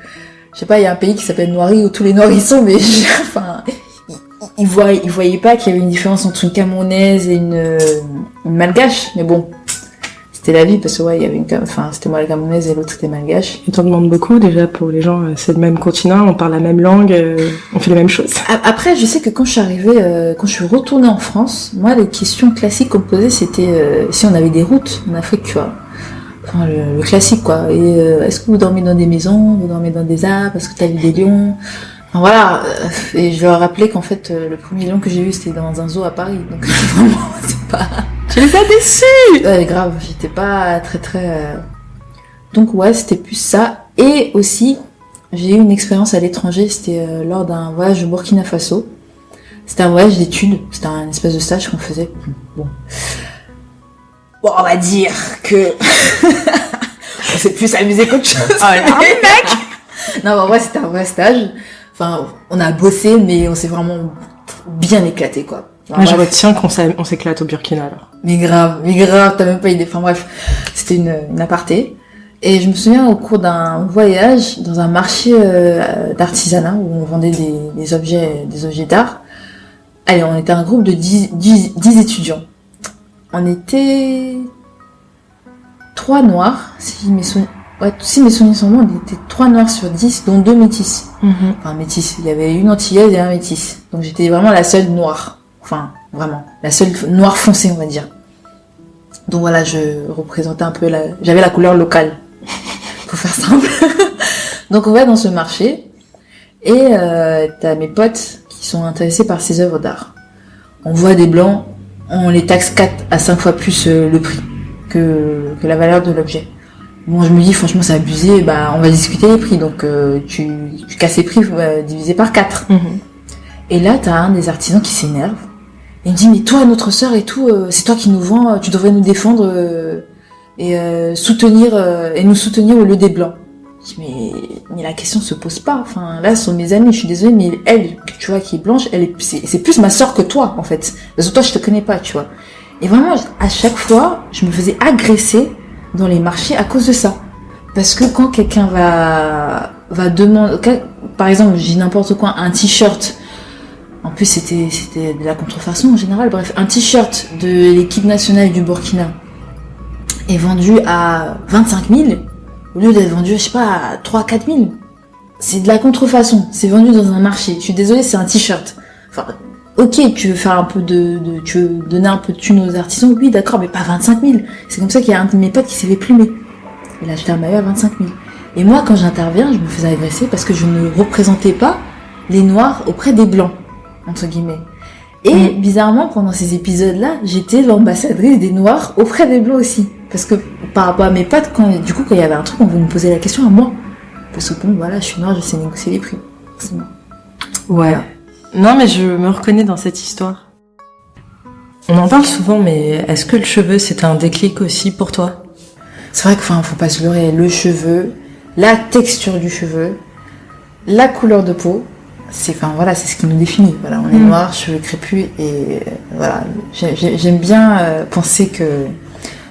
je sais pas, il y a un pays qui s'appelle Noirie où tous les Noirs y sont, mais enfin... Ils voyaient pas qu'il y avait une différence entre une Camerounaise et une Malgache, mais bon, c'était la vie parce que ouais, il y avait c'était moi la Camerounaise et l'autre c'était Malgache. Et t'en demandes beaucoup déjà pour les gens, c'est le même continent, on parle la même langue, on fait les mêmes choses. Après, je sais que quand je suis arrivée, quand je suis retournée en France, moi les questions classiques qu'on me posait c'était si on avait des routes en Afrique, tu vois. Enfin, le classique quoi. Et est-ce que vous dormez dans des maisons, vous dormez dans des arbres, est-ce que t'as vu des lions? Enfin, voilà, et je leur rappelais qu'en fait, le premier lion que j'ai vu, c'était dans un zoo à Paris, donc vraiment, c'est pas... Tu les as déçus! Ouais, grave, j'étais pas très... Donc ouais, c'était plus ça, et aussi, j'ai eu une expérience à l'étranger, c'était lors d'un voyage au Burkina Faso. C'était un voyage d'études, c'était un espèce de stage qu'on faisait. Bon, on va dire que... on s'est plus amusé qu'autre chose. Oh là, mec! Non, en vrai, c'était un vrai stage. Enfin, on a bossé, mais on s'est vraiment bien éclaté, quoi. Moi, je retiens qu'on s'éclate au Burkina, alors. Mais grave, t'as même pas idée. Enfin bref, c'était une aparté. Et je me souviens au cours d'un voyage dans un marché d'artisanat où on vendait des objets d'art. Allez, on était un groupe de 10 étudiants. on était 3 noirs, si mes souvenirs sont bons, on était 3 noirs sur 10, dont 2 métis. Enfin, métis, il y avait une antillaise et un métis. Donc j'étais vraiment la seule noire. Enfin, vraiment, la seule noire foncée, on va dire. Donc voilà, je représentais un peu j'avais la couleur locale. Pour faire simple. Donc on va dans ce marché, et t'as mes potes qui sont intéressés par ces œuvres d'art. On voit des blancs, on les taxe 4 à 5 fois plus le prix que la valeur de l'objet. Bon, je me dis, franchement, c'est abusé, bah, on va discuter les prix, donc tu casses les prix divisé par 4. Et là, t'as un des artisans qui s'énerve, et il me dit, mais toi, notre sœur et tout, c'est toi qui nous vends, tu devrais nous défendre et nous soutenir au lieu des blancs. Je dis, mais la question se pose pas, enfin, là, ce sont mes amis, je suis désolée, mais elle, tu vois, qui est blanche, c'est plus ma sœur que toi, en fait. Parce que toi, je te connais pas, tu vois. Et vraiment, à chaque fois, je me faisais agresser dans les marchés à cause de ça. Parce que quand quelqu'un va demander, par exemple, j'ai n'importe quoi, un t-shirt, en plus c'était de la contrefaçon en général, bref, un t-shirt de l'équipe nationale du Burkina est vendu à 25 000, au lieu d'être vendu, je sais pas, à 3-4 000. C'est de la contrefaçon, c'est vendu dans un marché. Je suis désolée, c'est un t-shirt. Enfin, ok, tu veux faire un peu tu veux donner un peu de thunes aux artisans, oui, d'accord, mais pas 25 000. C'est comme ça qu'il y a un de mes potes qui s'est fait plumer. Il a acheté un maillot à 25 000. Et moi, quand j'interviens, je me faisais agresser parce que je ne représentais pas les noirs auprès des blancs, entre guillemets. Et bizarrement, pendant ces épisodes-là, j'étais l'ambassadrice des noirs auprès des blancs aussi. Parce que par rapport à mes potes, quand il y avait un truc, on voulait me poser la question à moi. Parce que bon, voilà, je suis noire, je sais négocier les prix. Forcément. Ouais. Voilà. Non, mais je me reconnais dans cette histoire. On en parle souvent, mais est-ce que le cheveu, c'était un déclic aussi pour toi? C'est vrai qu'il faut pas se leurrer. Le cheveu, la texture du cheveu, la couleur de peau, c'est ce qui nous définit. Voilà, on est noir, cheveux crépus, et voilà. J'aime bien penser que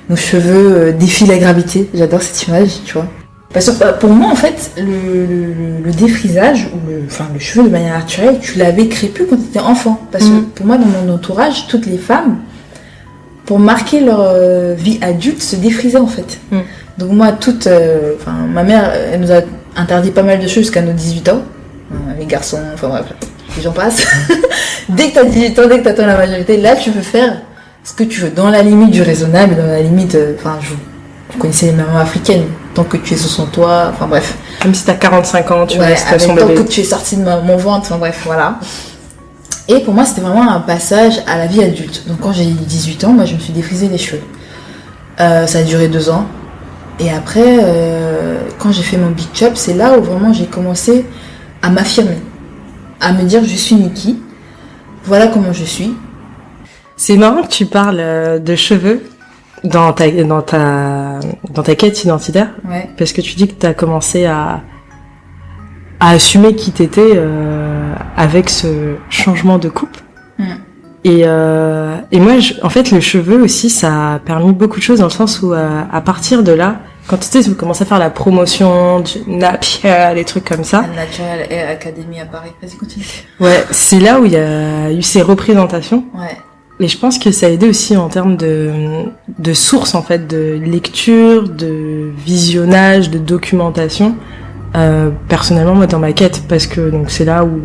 nos cheveux défient la gravité. J'adore cette image, tu vois. Parce que pour moi, en fait, le défrisage, ou le cheveu de manière naturelle, tu l'avais crépus quand tu étais enfant. Parce que pour moi, dans mon entourage, toutes les femmes, pour marquer leur vie adulte, se défrisaient en fait. Donc moi, ma mère, elle nous a interdit pas mal de choses jusqu'à nos 18 ans. Les garçons, enfin bref, j'en passe. Dès que t'as 18 ans, dès que t'atteins la majorité, là, tu peux faire ce que tu veux, dans la limite du raisonnable, dans la limite, vous connaissez les mamans africaines, tant que tu es sous son toit, enfin bref. Même si t'as 45 ans, tu restes avec son tant bébé. que tu es sorti de mon ventre, enfin bref, voilà. Et pour moi, c'était vraiment un passage à la vie adulte. Donc quand j'ai eu 18 ans, moi, je me suis défrisé les cheveux. Ça a duré 2 ans. Et après, quand j'ai fait mon big chop, c'est là où vraiment j'ai commencé à m'affirmer, à me dire je suis Nikki, voilà comment je suis. C'est marrant que tu parles de cheveux dans ta quête identitaire, ouais. Parce que tu dis que tu as commencé à assumer qui t'étais avec ce changement de coupe. Et moi, en fait, le cheveu aussi, ça a permis beaucoup de choses dans le sens où à partir de là, quand tu sais, vous commencez à faire la promotion du Napier, les trucs comme ça. Natural Hair Academy à Paris. Vas-y, continue. Ouais, c'est là où il y a eu ces représentations. Ouais. Et je pense que ça a aidé aussi en termes de sources, en fait, de lecture, de visionnage, de documentation. Personnellement, moi, dans ma quête, parce que donc c'est là où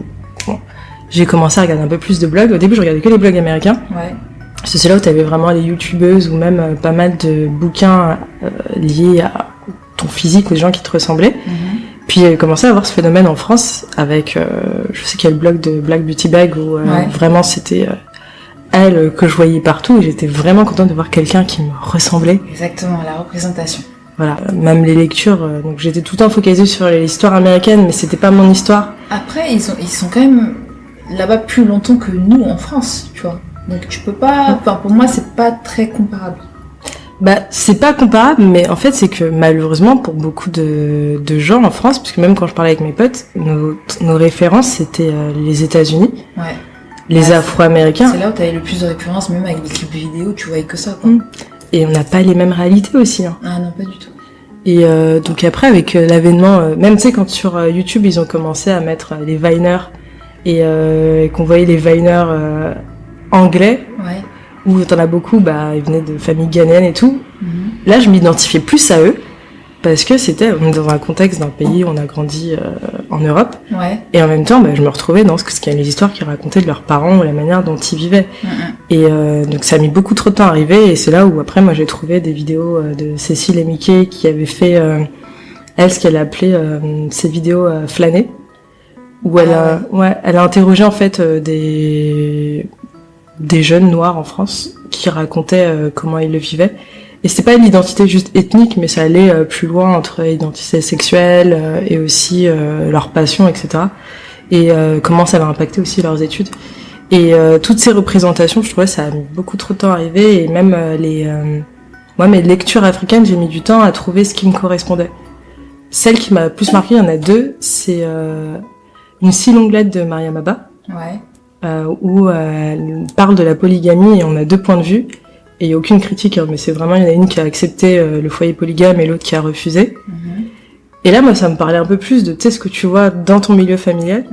j'ai commencé à regarder un peu plus de blogs. Au début, je regardais que les blogs américains. Ouais. Parce que c'est là où tu avais vraiment les youtubeuses ou même pas mal de bouquins liés à ton physique ou des gens qui te ressemblaient. Puis il y a commencé à avoir ce phénomène en France avec, je sais qu'il y a le blog de Black Beauty Bag où vraiment c'était elle que je voyais partout et j'étais vraiment contente de voir quelqu'un qui me ressemblait. Exactement, la représentation. Voilà, même les lectures, donc j'étais tout le temps focalisée sur l'histoire américaine, mais c'était pas mon histoire. Après, ils sont quand même là-bas plus longtemps que nous en France, tu vois. Donc tu peux pas, enfin pour moi c'est pas très comparable. Bah c'est pas comparable, mais en fait c'est que malheureusement pour beaucoup de gens en France, parce que même quand je parlais avec mes potes, nos références c'était les États-Unis, les Afro-Américains. C'est là où t'avais le plus de références, même avec les clips vidéo, tu voyais que ça quoi. Et on n'a pas les mêmes réalités aussi. Hein. Ah non, pas du tout. Et donc après avec l'avènement, même tu sais quand sur YouTube ils ont commencé à mettre les Viners et qu'on voyait les Viners anglais, où t'en as beaucoup, ils venaient de familles ghanéennes et tout. Là, je m'identifiais plus à eux, parce que on est dans un contexte d'un pays où on a grandi en Europe. Ouais. Et en même temps, je me retrouvais dans les histoires qu'ils racontaient de leurs parents ou la manière dont ils vivaient. Et donc ça a mis beaucoup trop de temps à arriver, et c'est là où après, moi, j'ai trouvé des vidéos de Cécile et Mickey qui avaient fait, elle, ce qu'elle a appelé ces vidéos flânées, où elle a interrogé en fait des jeunes noirs en France qui racontaient comment ils le vivaient. Et c'était pas une identité juste ethnique, mais ça allait plus loin entre identité sexuelle et aussi leur passion, etc. Et comment ça va impacter aussi leurs études. Et toutes ces représentations, je trouvais ça a mis beaucoup trop de temps à arriver. Et même moi, mes lectures africaines, j'ai mis du temps à trouver ce qui me correspondait. Celle qui m'a plus marquée, il y en a deux. C'est Une si longue lettre de Mariam Abba, où elle parle de la polygamie et on a deux points de vue. Et il n'y a aucune critique, mais c'est vraiment, il y en a une qui a accepté le foyer polygame et l'autre qui a refusé. Et là, moi, ça me parlait un peu plus de, tu sais, ce que tu vois dans ton milieu familial.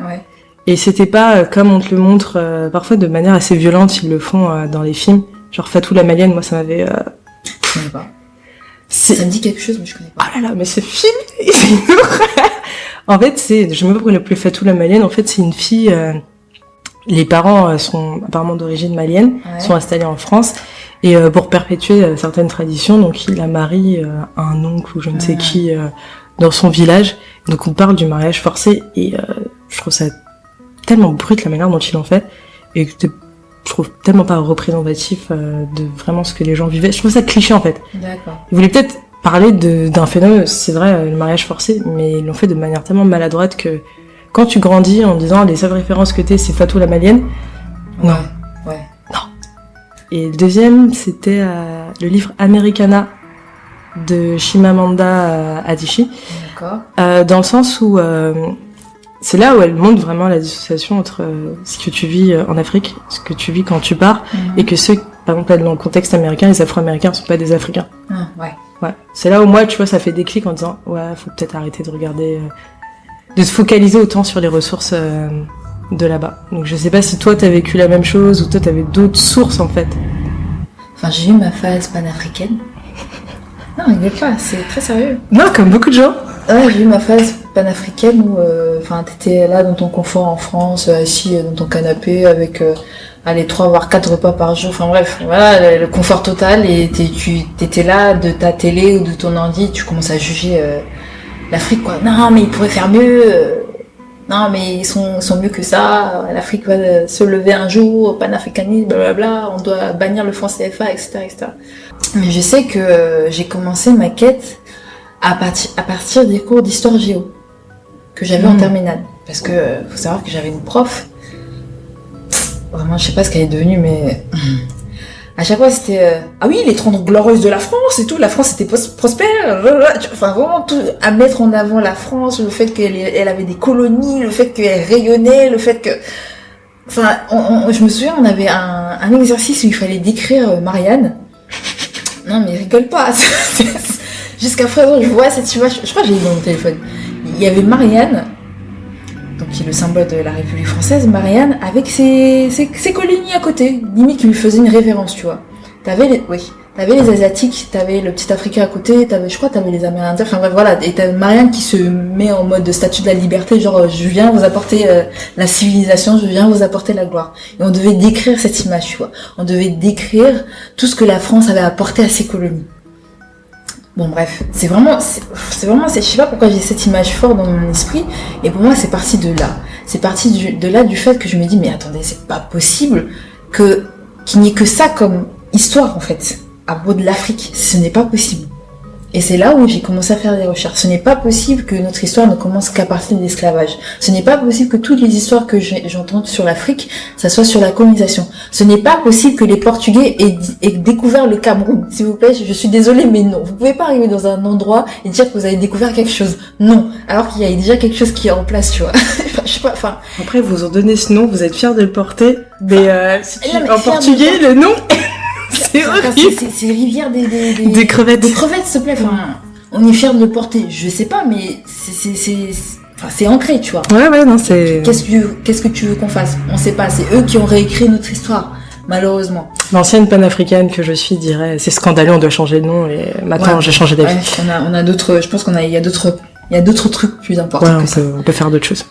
Et c'était pas comme on te le montre, parfois de manière assez violente, ils le font dans les films. Genre Fatou la Malienne, moi, ça m'avait... Je connais pas. Ça me dit quelque chose, mais je connais pas. Oh là là, mais ce film, c'est une horreur. En fait, je sais même pas pourquoi il l'appelait Fatou la Malienne. En fait, c'est une fille... les parents sont apparemment d'origine malienne, sont installés en France. Et pour perpétuer certaines traditions, donc il la marie à un oncle ou je ne sais qui dans son village. Donc on parle du mariage forcé et je trouve ça tellement brut la manière dont ils l'ont fait et que je trouve tellement pas représentatif de vraiment ce que les gens vivaient. Je trouve ça cliché en fait. D'accord. Ils voulaient peut-être parler d'un phénomène, c'est vrai, le mariage forcé, mais ils l'ont fait de manière tellement maladroite que quand tu grandis en disant les seules références que t'es, c'est Fatou la Malienne. Non. Et le deuxième, c'était le livre Americana de Chimamanda Adichie. D'accord. Dans le sens où c'est là où elle montre vraiment la dissociation entre ce que tu vis en Afrique, ce que tu vis quand tu pars, et que ceux, par exemple, dans le contexte américain, les Afro-Américains sont pas des Africains. Ouais. C'est là où moi, tu vois, ça fait déclic en disant, faut peut-être arrêter de regarder, de se focaliser autant sur les ressources de là-bas. Donc je sais pas si toi t'as vécu la même chose ou toi t'avais d'autres sources en fait. Enfin, j'ai eu ma phase panafricaine. Non, rigole pas, c'est très sérieux. Non, comme beaucoup de gens. Ouais, j'ai eu ma phase panafricaine où t'étais là dans ton confort en France, assis dans ton canapé avec 3 voire 4 repas par jour. Enfin bref, voilà, le confort total, et tu t'étais là de ta télé ou de ton ordi, tu commences à juger l'Afrique quoi. Non, mais ils pourraient faire mieux. Non, mais ils sont mieux que ça. L'Afrique va se lever un jour, panafricanisme, blablabla. On doit bannir le franc CFA, etc., etc. Mais je sais que j'ai commencé ma quête à partir des cours d'histoire géo que j'avais en terminale. Parce que faut savoir que j'avais une prof. Vraiment, je sais pas ce qu'elle est devenue, mais à chaque fois c'était ah oui, les 30 glorieuses de la France et tout, la France était prospère, enfin vraiment tout à mettre en avant la France, le fait qu'elle avait des colonies, le fait qu'elle rayonnait, le fait que enfin je me souviens, on avait un exercice où il fallait décrire Marianne. Non mais rigole pas. Jusqu'à présent je vois cette image, je crois que j'ai eu dans mon téléphone. Il y avait Marianne, donc qui est le symbole de la République française, Marianne, avec ses colonies à côté, limite qui lui faisait une révérence, tu vois. T'avais les Asiatiques, t'avais le petit Africain à côté, t'avais les Amérindiens, enfin bref, voilà, et t'avais Marianne qui se met en mode de statue de la liberté, genre je viens vous apporter la civilisation, je viens vous apporter la gloire. Et on devait décrire cette image, tu vois. On devait décrire tout ce que la France avait apporté à ses colonies. Bon bref, c'est vraiment, je sais pas pourquoi j'ai cette image forte dans mon esprit, et pour moi c'est parti de là. C'est parti de là du fait que je me dis, mais attendez, c'est pas possible qu'il n'y ait que ça comme histoire en fait, à propos de l'Afrique, ce n'est pas possible. Et c'est là où j'ai commencé à faire des recherches. Ce n'est pas possible que notre histoire ne commence qu'à partir de l'esclavage. Ce n'est pas possible que toutes les histoires que j'entends sur l'Afrique, ça soit sur la colonisation. Ce n'est pas possible que les Portugais aient découvert le Cameroun. S'il vous plaît, je suis désolée, mais non. Vous pouvez pas arriver dans un endroit et dire que vous avez découvert quelque chose. Non. Alors qu'il y a déjà quelque chose qui est en place, tu vois. Je sais pas, enfin. Après, vous en donnez ce nom, vous êtes fiers de le porter, mais en portugais, le nom... C'est horrible. C'est rivière des crevettes. Des crevettes, s'il te plaît. Enfin, on est fiers de le porter. Je sais pas, mais c'est ancré, tu vois. Ouais, non, c'est... Qu'est-ce que tu veux qu'on fasse? On sait pas. C'est eux qui ont réécrit notre histoire. malheureusement. L'ancienne panafricaine que je suis dirait, c'est scandaleux, on doit changer de nom, et maintenant j'ai changé d'avis. On a d'autres, je pense il y a d'autres trucs plus importants que ça. On peut faire d'autres choses.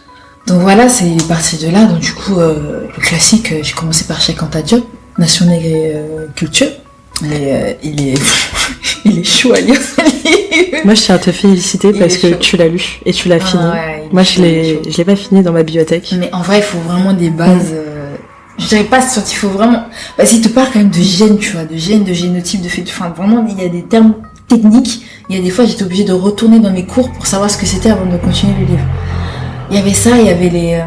Donc voilà, c'est parti de là. Donc du coup, le classique, j'ai commencé par Cheikh Anta Diop, Nation Nègre et Culture. Et il est chaud à lire ce livre. Moi, je tiens à te féliciter parce que tu l'as lu et tu l'as fini. Moi, je l'ai pas fini dans ma bibliothèque. Mais en vrai, il faut vraiment des bases. Je dirais pas il faut vraiment. S'il te parle quand même de gènes, tu vois, de génotype, de fait. Enfin, vraiment, il y a des termes techniques. Il y a des fois, j'étais obligée de retourner dans mes cours pour savoir ce que c'était avant de continuer le livre. Il y avait ça, il y avait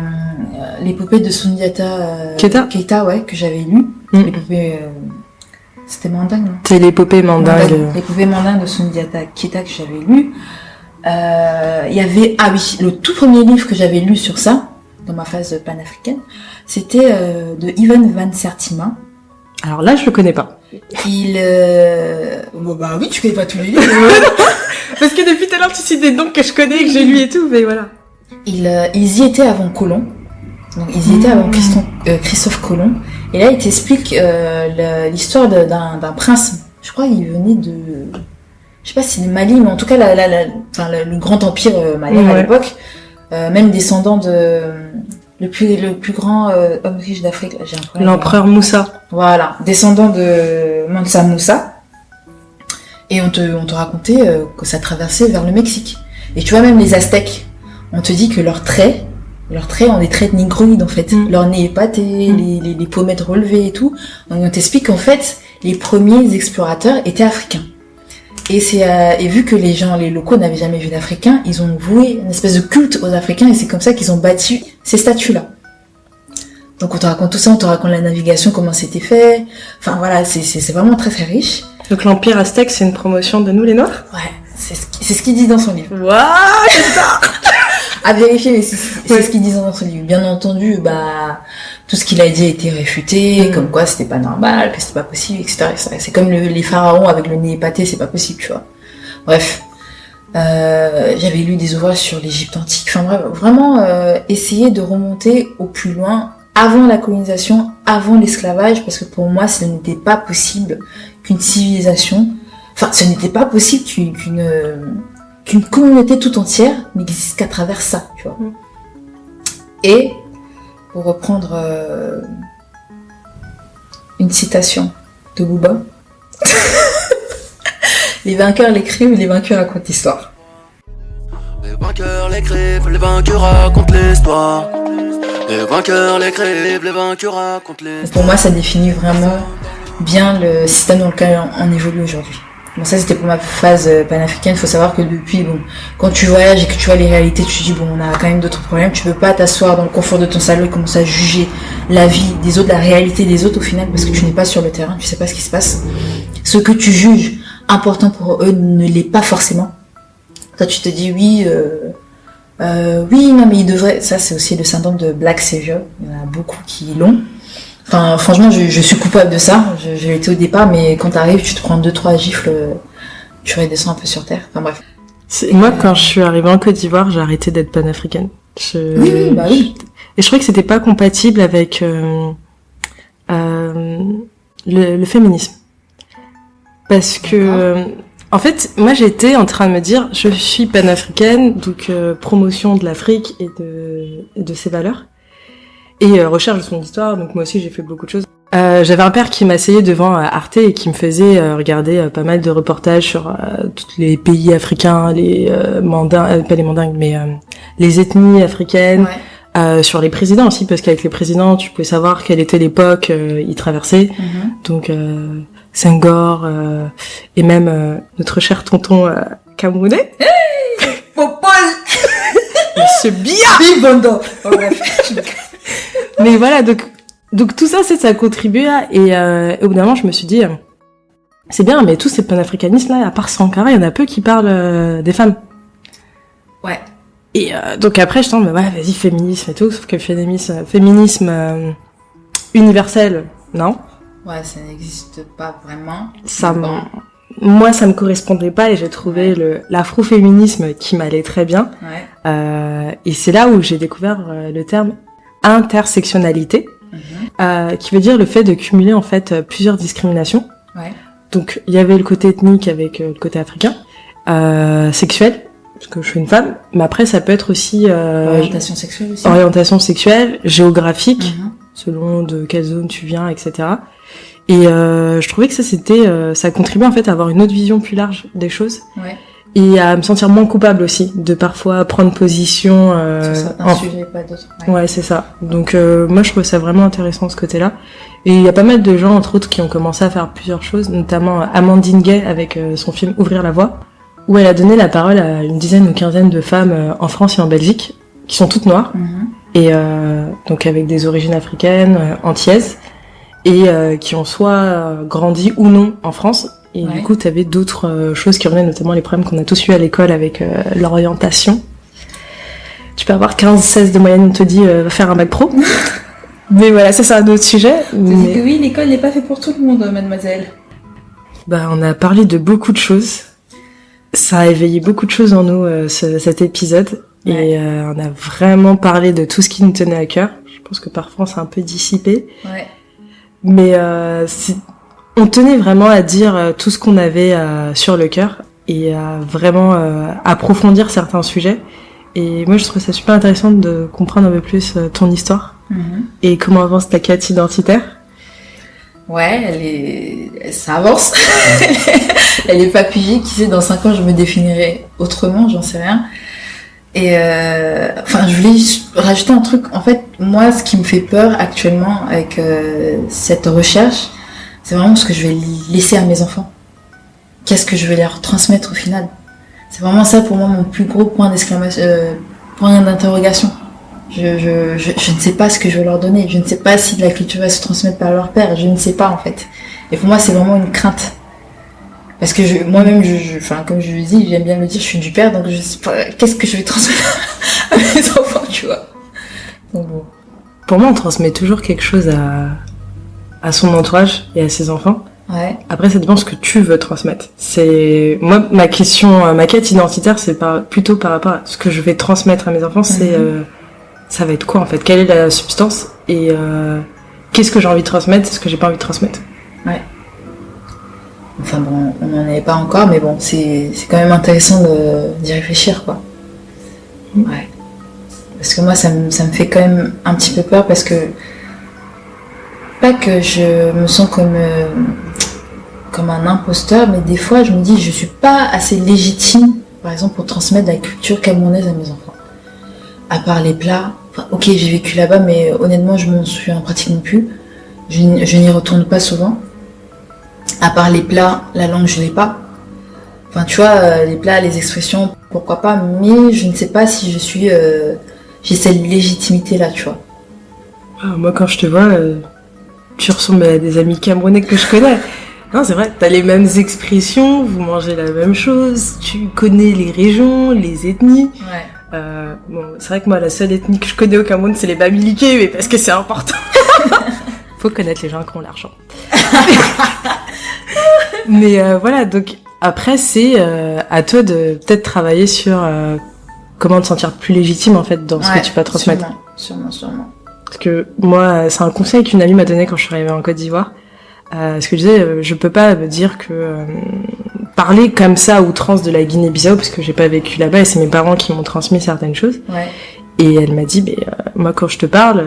l'épopée de Sundiata Keita, ouais, que j'avais lu. L'épopée. C'était Mandingue, non? C'est l'épopée Mandingue. L'épopée Mandingue de Sundiata Keita que j'avais lu. Il y avait, le tout premier livre que j'avais lu sur ça, dans ma phase panafricaine, c'était de Ivan Van Sertima. Alors là, je le connais pas. Oui, tu connais pas tous les livres. Parce que depuis tout à l'heure, tu cites des noms que je connais, que j'ai lu et tout, mais voilà. Ils y étaient avant Colomb. Donc ils y étaient avant Christophe Colomb. Et là, il t'explique l'histoire d'un prince. Je crois qu'il venait de... Je sais pas si c'est le Mali, mais en tout cas, le grand empire malien à l'époque. Même descendant de... Le plus grand homme riche d'Afrique. J'ai un problème. L'empereur Moussa. Voilà, descendant de Mansa Moussa. Et on te racontait que ça traversait vers le Mexique. Et tu vois, même les Aztèques, on te dit que leurs traits ont des traits négroïdes en fait. Leur nez épaté, les pommettes relevées et tout. Donc on t'explique qu'en fait, les premiers explorateurs étaient africains. Et vu que les locaux n'avaient jamais vu d'Africains, ils ont voué une espèce de culte aux Africains et c'est comme ça qu'ils ont bâti ces statues-là. Donc on te raconte tout ça, on te raconte la navigation, comment c'était fait. Enfin voilà, c'est vraiment très très riche. Donc l'Empire Aztèque, c'est une promotion de nous les Noirs ? Ouais, c'est ce qu'il dit dans son livre. Waouh, j'adore. À vérifier, mais c'est ce qu'il dit dans son livre. Bien entendu, tout ce qu'il a dit a été réfuté, comme quoi c'était pas normal, que c'était pas possible, etc. C'est comme les pharaons avec le nez épaté, c'est pas possible, tu vois. Bref. J'avais lu des ouvrages sur l'Égypte antique. Enfin bref, vraiment essayer de remonter au plus loin, avant la colonisation, avant l'esclavage, parce que pour moi, ce n'était pas possible qu'une civilisation, ce n'était pas possible qu'une communauté tout entière n'existe qu'à travers ça, tu vois. Et, pour reprendre une citation de Booba, les vainqueurs l'écrivent, les vainqueurs racontent l'histoire. Les vainqueurs l'écrivent, les vainqueurs racontent l'histoire. Les vainqueurs l'écrivent, les vainqueurs racontent l'histoire. Pour moi, ça définit vraiment bien le système dans lequel on évolue aujourd'hui. Bon, ça c'était pour ma phase panafricaine. Il faut savoir que depuis, quand tu voyages et que tu vois les réalités, tu te dis on a quand même d'autres problèmes. Tu peux pas t'asseoir dans le confort de ton salon et commencer à juger la vie des autres, la réalité des autres au final, parce que tu n'es pas sur le terrain, tu sais pas ce qui se passe. Ce que tu juges important pour eux ne l'est pas forcément. Toi tu te dis oui, non mais il devrait. Ça c'est aussi le syndrome de Black Savior. Il y en a beaucoup qui l'ont. Enfin, franchement, je suis coupable de ça. J'ai été au départ, mais quand t'arrives, tu te prends 2-3 gifles, tu redescends un peu sur terre. Enfin bref. Moi, quand je suis arrivée en Côte d'Ivoire, j'ai arrêté d'être panafricaine. Oui. Et je trouvais que c'était pas compatible avec le féminisme. Parce que, en fait, moi j'étais en train de me dire, je suis panafricaine, donc promotion de l'Afrique et de ses valeurs. Et recherche de son histoire, donc moi aussi j'ai fait beaucoup de choses. J'avais un père qui m'asseyait devant Arte et qui me faisait regarder pas mal de reportages sur tous les pays africains, les mandingues, pas les mandingues, mais les ethnies africaines, sur les présidents aussi, parce qu'avec les présidents, tu pouvais savoir quelle était l'époque ils traversaient. Donc Senghor et même notre cher tonton camerounais. Hey Popol Monsieur Bia Bibondo. Mais voilà, donc tout ça, ça a contribué et au bout d'un moment, je me suis dit, c'est bien, mais tous ces panafricanismes-là, à part Sankara, il y en a peu qui parlent des femmes. Ouais. Et donc après, je tente, vas-y, féminisme et tout, sauf que féminisme universel, non. Ouais, ça n'existe pas vraiment. Moi, ça me correspondait pas et j'ai trouvé l'afroféminisme qui m'allait très bien. Ouais. Et c'est là où j'ai découvert le terme intersectionnalité. qui veut dire le fait de cumuler en fait plusieurs discriminations. Ouais. Donc il y avait le côté ethnique avec le côté africain, sexuel, parce que je suis une femme, mais après ça peut être aussi Orientation sexuelle aussi. orientation sexuelle, géographique, selon de quelle zone tu viens, etc. Et je trouvais que ça contribuait en fait à avoir une autre vision plus large des choses. Ouais. Et à me sentir moins coupable aussi de parfois prendre position Sur un sujet, pas d'autre. Ouais, c'est ça. Donc moi je trouve ça vraiment intéressant ce côté-là. Et il y a pas mal de gens entre autres qui ont commencé à faire plusieurs choses, notamment Amandine Gay avec son film Ouvrir la voie, où elle a donné la parole à une dizaine ou quinzaine de femmes en France et en Belgique qui sont toutes noires et donc avec des origines africaines, antillaises, et qui ont soit grandi ou non en France. Et du coup, t'avais d'autres choses qui revenaient, notamment les problèmes qu'on a tous eu à l'école avec l'orientation. Tu peux avoir 15-16 de moyenne, on te dit va faire un bac pro. Mais voilà, ça c'est un autre sujet. Mais... Oui, l'école n'est pas fait pour tout le monde, mademoiselle. Bah, on a parlé de beaucoup de choses. Ça a éveillé beaucoup de choses en nous, cet épisode. Ouais. Et on a vraiment parlé de tout ce qui nous tenait à cœur. Je pense que parfois on s'est un peu dissipé. Ouais. Mais on tenait vraiment à dire tout ce qu'on avait sur le cœur et à vraiment approfondir certains sujets. Et moi, je trouve ça super intéressant de comprendre un peu plus ton histoire et comment avance ta quête identitaire. Ouais, ça avance. Elle est pas figée. Qui sait, dans 5 ans, je me définirai autrement, j'en sais rien. Et je voulais rajouter un truc. En fait, moi, ce qui me fait peur actuellement avec cette recherche, c'est vraiment ce que je vais laisser à mes enfants. Qu'est-ce que je vais leur transmettre au final? C'est vraiment ça pour moi mon plus gros point d'exclamation, point d'interrogation. Je ne sais pas ce que je vais leur donner. Je ne sais pas si de la culture va se transmettre par leur père. Je ne sais pas en fait. Et pour moi, c'est vraiment une crainte. Parce que moi-même, comme je le dis, j'aime bien le dire, je suis du père, donc je sais pas qu'est-ce que je vais transmettre à mes enfants, tu vois. Donc bon. Pour moi, on transmet toujours quelque chose à son entourage et à ses enfants. Ouais. Après, ça dépend de ce que tu veux transmettre. C'est moi, ma quête identitaire, c'est plutôt par rapport à ce que je vais transmettre à mes enfants. C'est ça va être quoi en fait? Quelle est la substance et qu'est-ce que j'ai envie de transmettre? C'est ce que j'ai pas envie de transmettre. Ouais. Enfin bon, on n'en est pas encore, mais bon, c'est quand même intéressant d'y réfléchir, quoi. Ouais. Parce que moi, ça me fait quand même un petit peu peur parce que pas que je me sens comme un imposteur, mais des fois, je me dis, je suis pas assez légitime, par exemple, pour transmettre la culture camerounaise à mes enfants. À part les plats, ok, j'ai vécu là-bas, mais honnêtement, je m'en souviens pratiquement plus. Je n'y retourne pas souvent. À part les plats, la langue, je l'ai pas. Enfin, tu vois, les plats, les expressions, pourquoi pas, mais je ne sais pas si j'ai cette légitimité-là, tu vois. Ah, moi, quand je te vois, tu ressembles à des amis camerounais que je connais. Non, c'est vrai, t'as les mêmes expressions, vous mangez la même chose, tu connais les régions, les ethnies. Ouais. Bon, c'est vrai que moi, la seule ethnie que je connais au Cameroun, c'est les Bamileke, mais parce que c'est important. Faut connaître les gens qui ont l'argent. Mais voilà, donc après, c'est à toi de peut-être travailler sur comment te sentir plus légitime, en fait, dans ce que tu vas transmettre. Sûrement. Parce que moi, c'est un conseil qu'une amie m'a donné quand je suis arrivée en Côte d'Ivoire. Ce que je disais, je peux pas me dire que parler comme ça à outrance de la Guinée-Bissau, parce que j'ai pas vécu là-bas et c'est mes parents qui m'ont transmis certaines choses. Ouais. Et elle m'a dit, moi quand je te parle,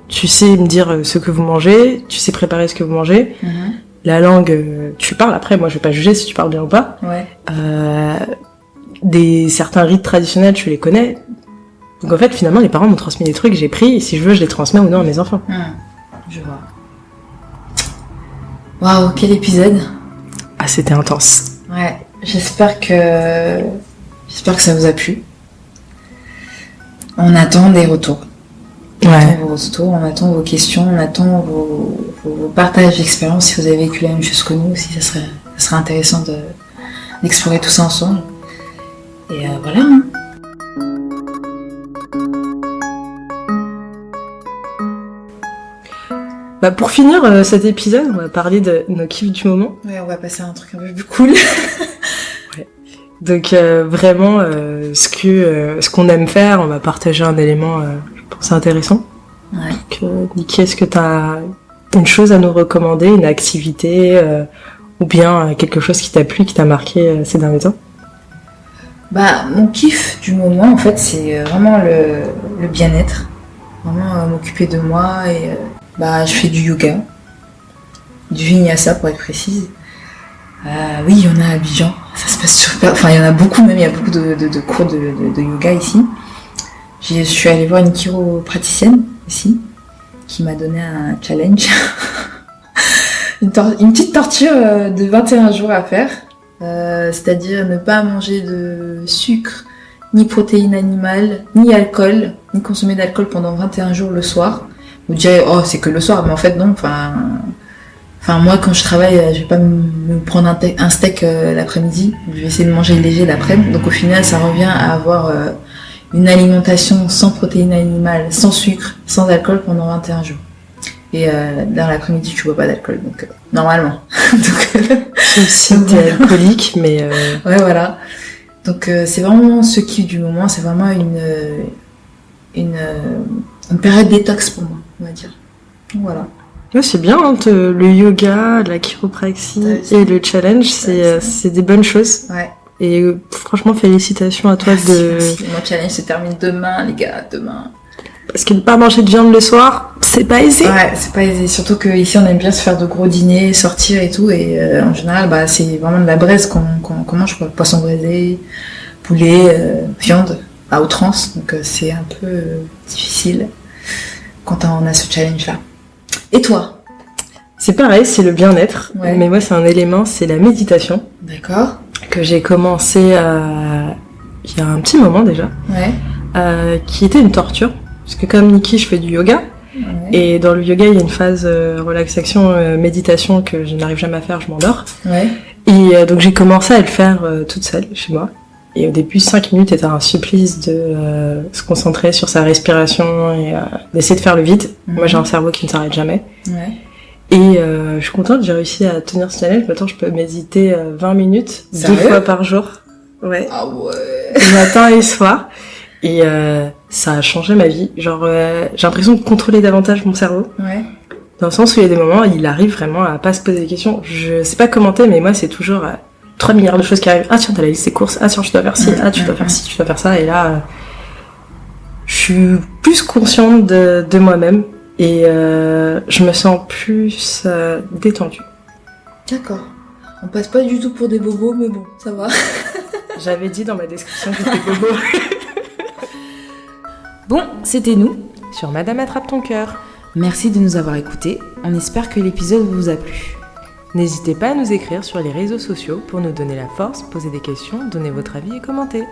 tu sais me dire ce que vous mangez, tu sais préparer ce que vous mangez. La langue, tu parles. Après, moi je vais pas juger si tu parles bien ou pas. Ouais. Certains rites traditionnels, tu les connais. Donc en fait, finalement, les parents m'ont transmis des trucs, j'ai pris, et si je veux, je les transmets ou non à mes enfants. Je vois. Waouh, quel épisode! Ah, c'était intense. Ouais, j'espère que ça vous a plu. On attend des retours. On attend vos questions, on attend vos partages d'expérience. Si vous avez vécu la même chose que nous aussi, ça serait intéressant d'explorer tout ça ensemble. Et voilà. Pour finir cet épisode, on va parler de nos kiffs du moment. Ouais, on va passer à un truc un peu plus cool. Ouais. Donc vraiment, ce qu'on aime faire, on va partager un élément, je pense, intéressant. Ouais. Donc, Niki, est-ce que tu as une chose à nous recommander, une activité ou bien quelque chose qui t'a plu, qui t'a marqué ces derniers temps? Bah, mon kiff du moment, en fait, c'est vraiment le bien-être. Vraiment m'occuper de moi et bah, je fais du yoga, du vinyasa pour être précise. Oui, il y en a à Abidjan, ça se passe super. Enfin, il y en a beaucoup même, il y a beaucoup de cours de yoga ici. Je suis allée voir une chiropraticienne ici, qui m'a donné un challenge. une petite torture de 21 jours à faire. C'est-à-dire ne pas manger de sucre, ni protéines animales, ni alcool, ni consommer d'alcool pendant 21 jours le soir. Vous direz, oh, c'est que le soir, mais en fait, non. Enfin, moi, quand je travaille, je vais pas me prendre un steak l'après-midi. Je vais essayer de manger léger l'après-midi. Donc, au final, ça revient à avoir une alimentation sans protéines animales, sans sucre, sans alcool pendant 21 jours. Et dans l'après-midi, tu bois pas d'alcool, donc normalement. Sauf si t'es alcoolique, mais... Ouais, voilà. Donc c'est vraiment ce kiff du moment, c'est vraiment une période détox pour moi, on va dire. Donc, voilà. Ouais, c'est bien, hein, le yoga, la chiropraxie et le challenge, c'est des bonnes choses. Ouais. Et franchement, félicitations à toi Merci. Mon challenge se termine demain, les gars, demain. Parce que ne pas manger de viande le soir, c'est pas aisé. Ouais, c'est pas aisé. Surtout qu'ici, on aime bien se faire de gros dîners, sortir et tout. Et en général, bah, c'est vraiment de la braise qu'on mange, quoi. Poisson braisé, poulet, viande à outrance. Donc c'est un peu difficile quand on a ce challenge-là. Et toi? C'est pareil, c'est le bien-être. Ouais. Mais moi, c'est un élément, c'est la méditation. D'accord. Que j'ai commencé il y a un petit moment déjà. Ouais. Qui était une torture. Parce que comme Niki, je fais du yoga. Ouais. Et dans le yoga, il y a une phase relaxation, méditation que je n'arrive jamais à faire, je m'endors. Ouais. Et donc j'ai commencé à le faire toute seule, chez moi. Et au début, 5 minutes était un supplice de se concentrer sur sa respiration et d'essayer de faire le vide. Mhm. Moi, j'ai un cerveau qui ne s'arrête jamais. Ouais. Et je suis contente, j'ai réussi à tenir ce challenge. Maintenant, je peux méditer 20 minutes, Sérieux 2 fois par jour. Ouais. Ah ouais. Matin et soir. Et ça a changé ma vie. Genre, j'ai l'impression de contrôler davantage mon cerveau. Ouais. Dans le sens où il y a des moments, il arrive vraiment à pas se poser des questions. Je sais pas commenter, mais moi, c'est toujours 3 milliards de choses qui arrivent. Ah tiens, t'as la liste des courses. Ah tiens, tu dois faire ci. Ah, tu dois faire ci, tu dois faire ça. Et là, je suis plus consciente de moi-même. Et je me sens plus détendue. D'accord. On passe pas du tout pour des bobos, mais bon, ça va. J'avais dit dans ma description que j'étais bobo. Bon, c'était nous. Sur Madame Attrape ton cœur. Merci de nous avoir écoutés. On espère que l'épisode vous a plu. N'hésitez pas à nous écrire sur les réseaux sociaux pour nous donner la force, poser des questions, donner votre avis et commenter.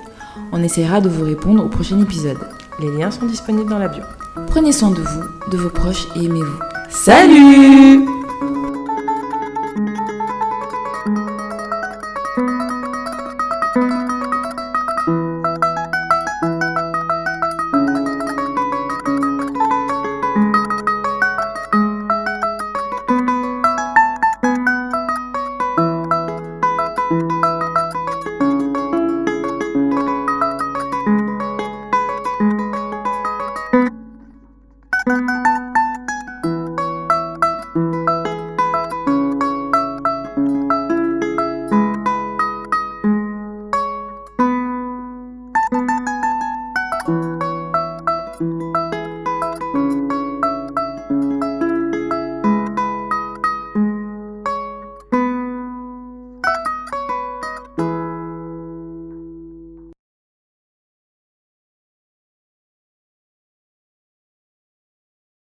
On essaiera de vous répondre au prochain épisode. Les liens sont disponibles dans la bio. Prenez soin de vous, de vos proches et aimez-vous. Salut! Thank you.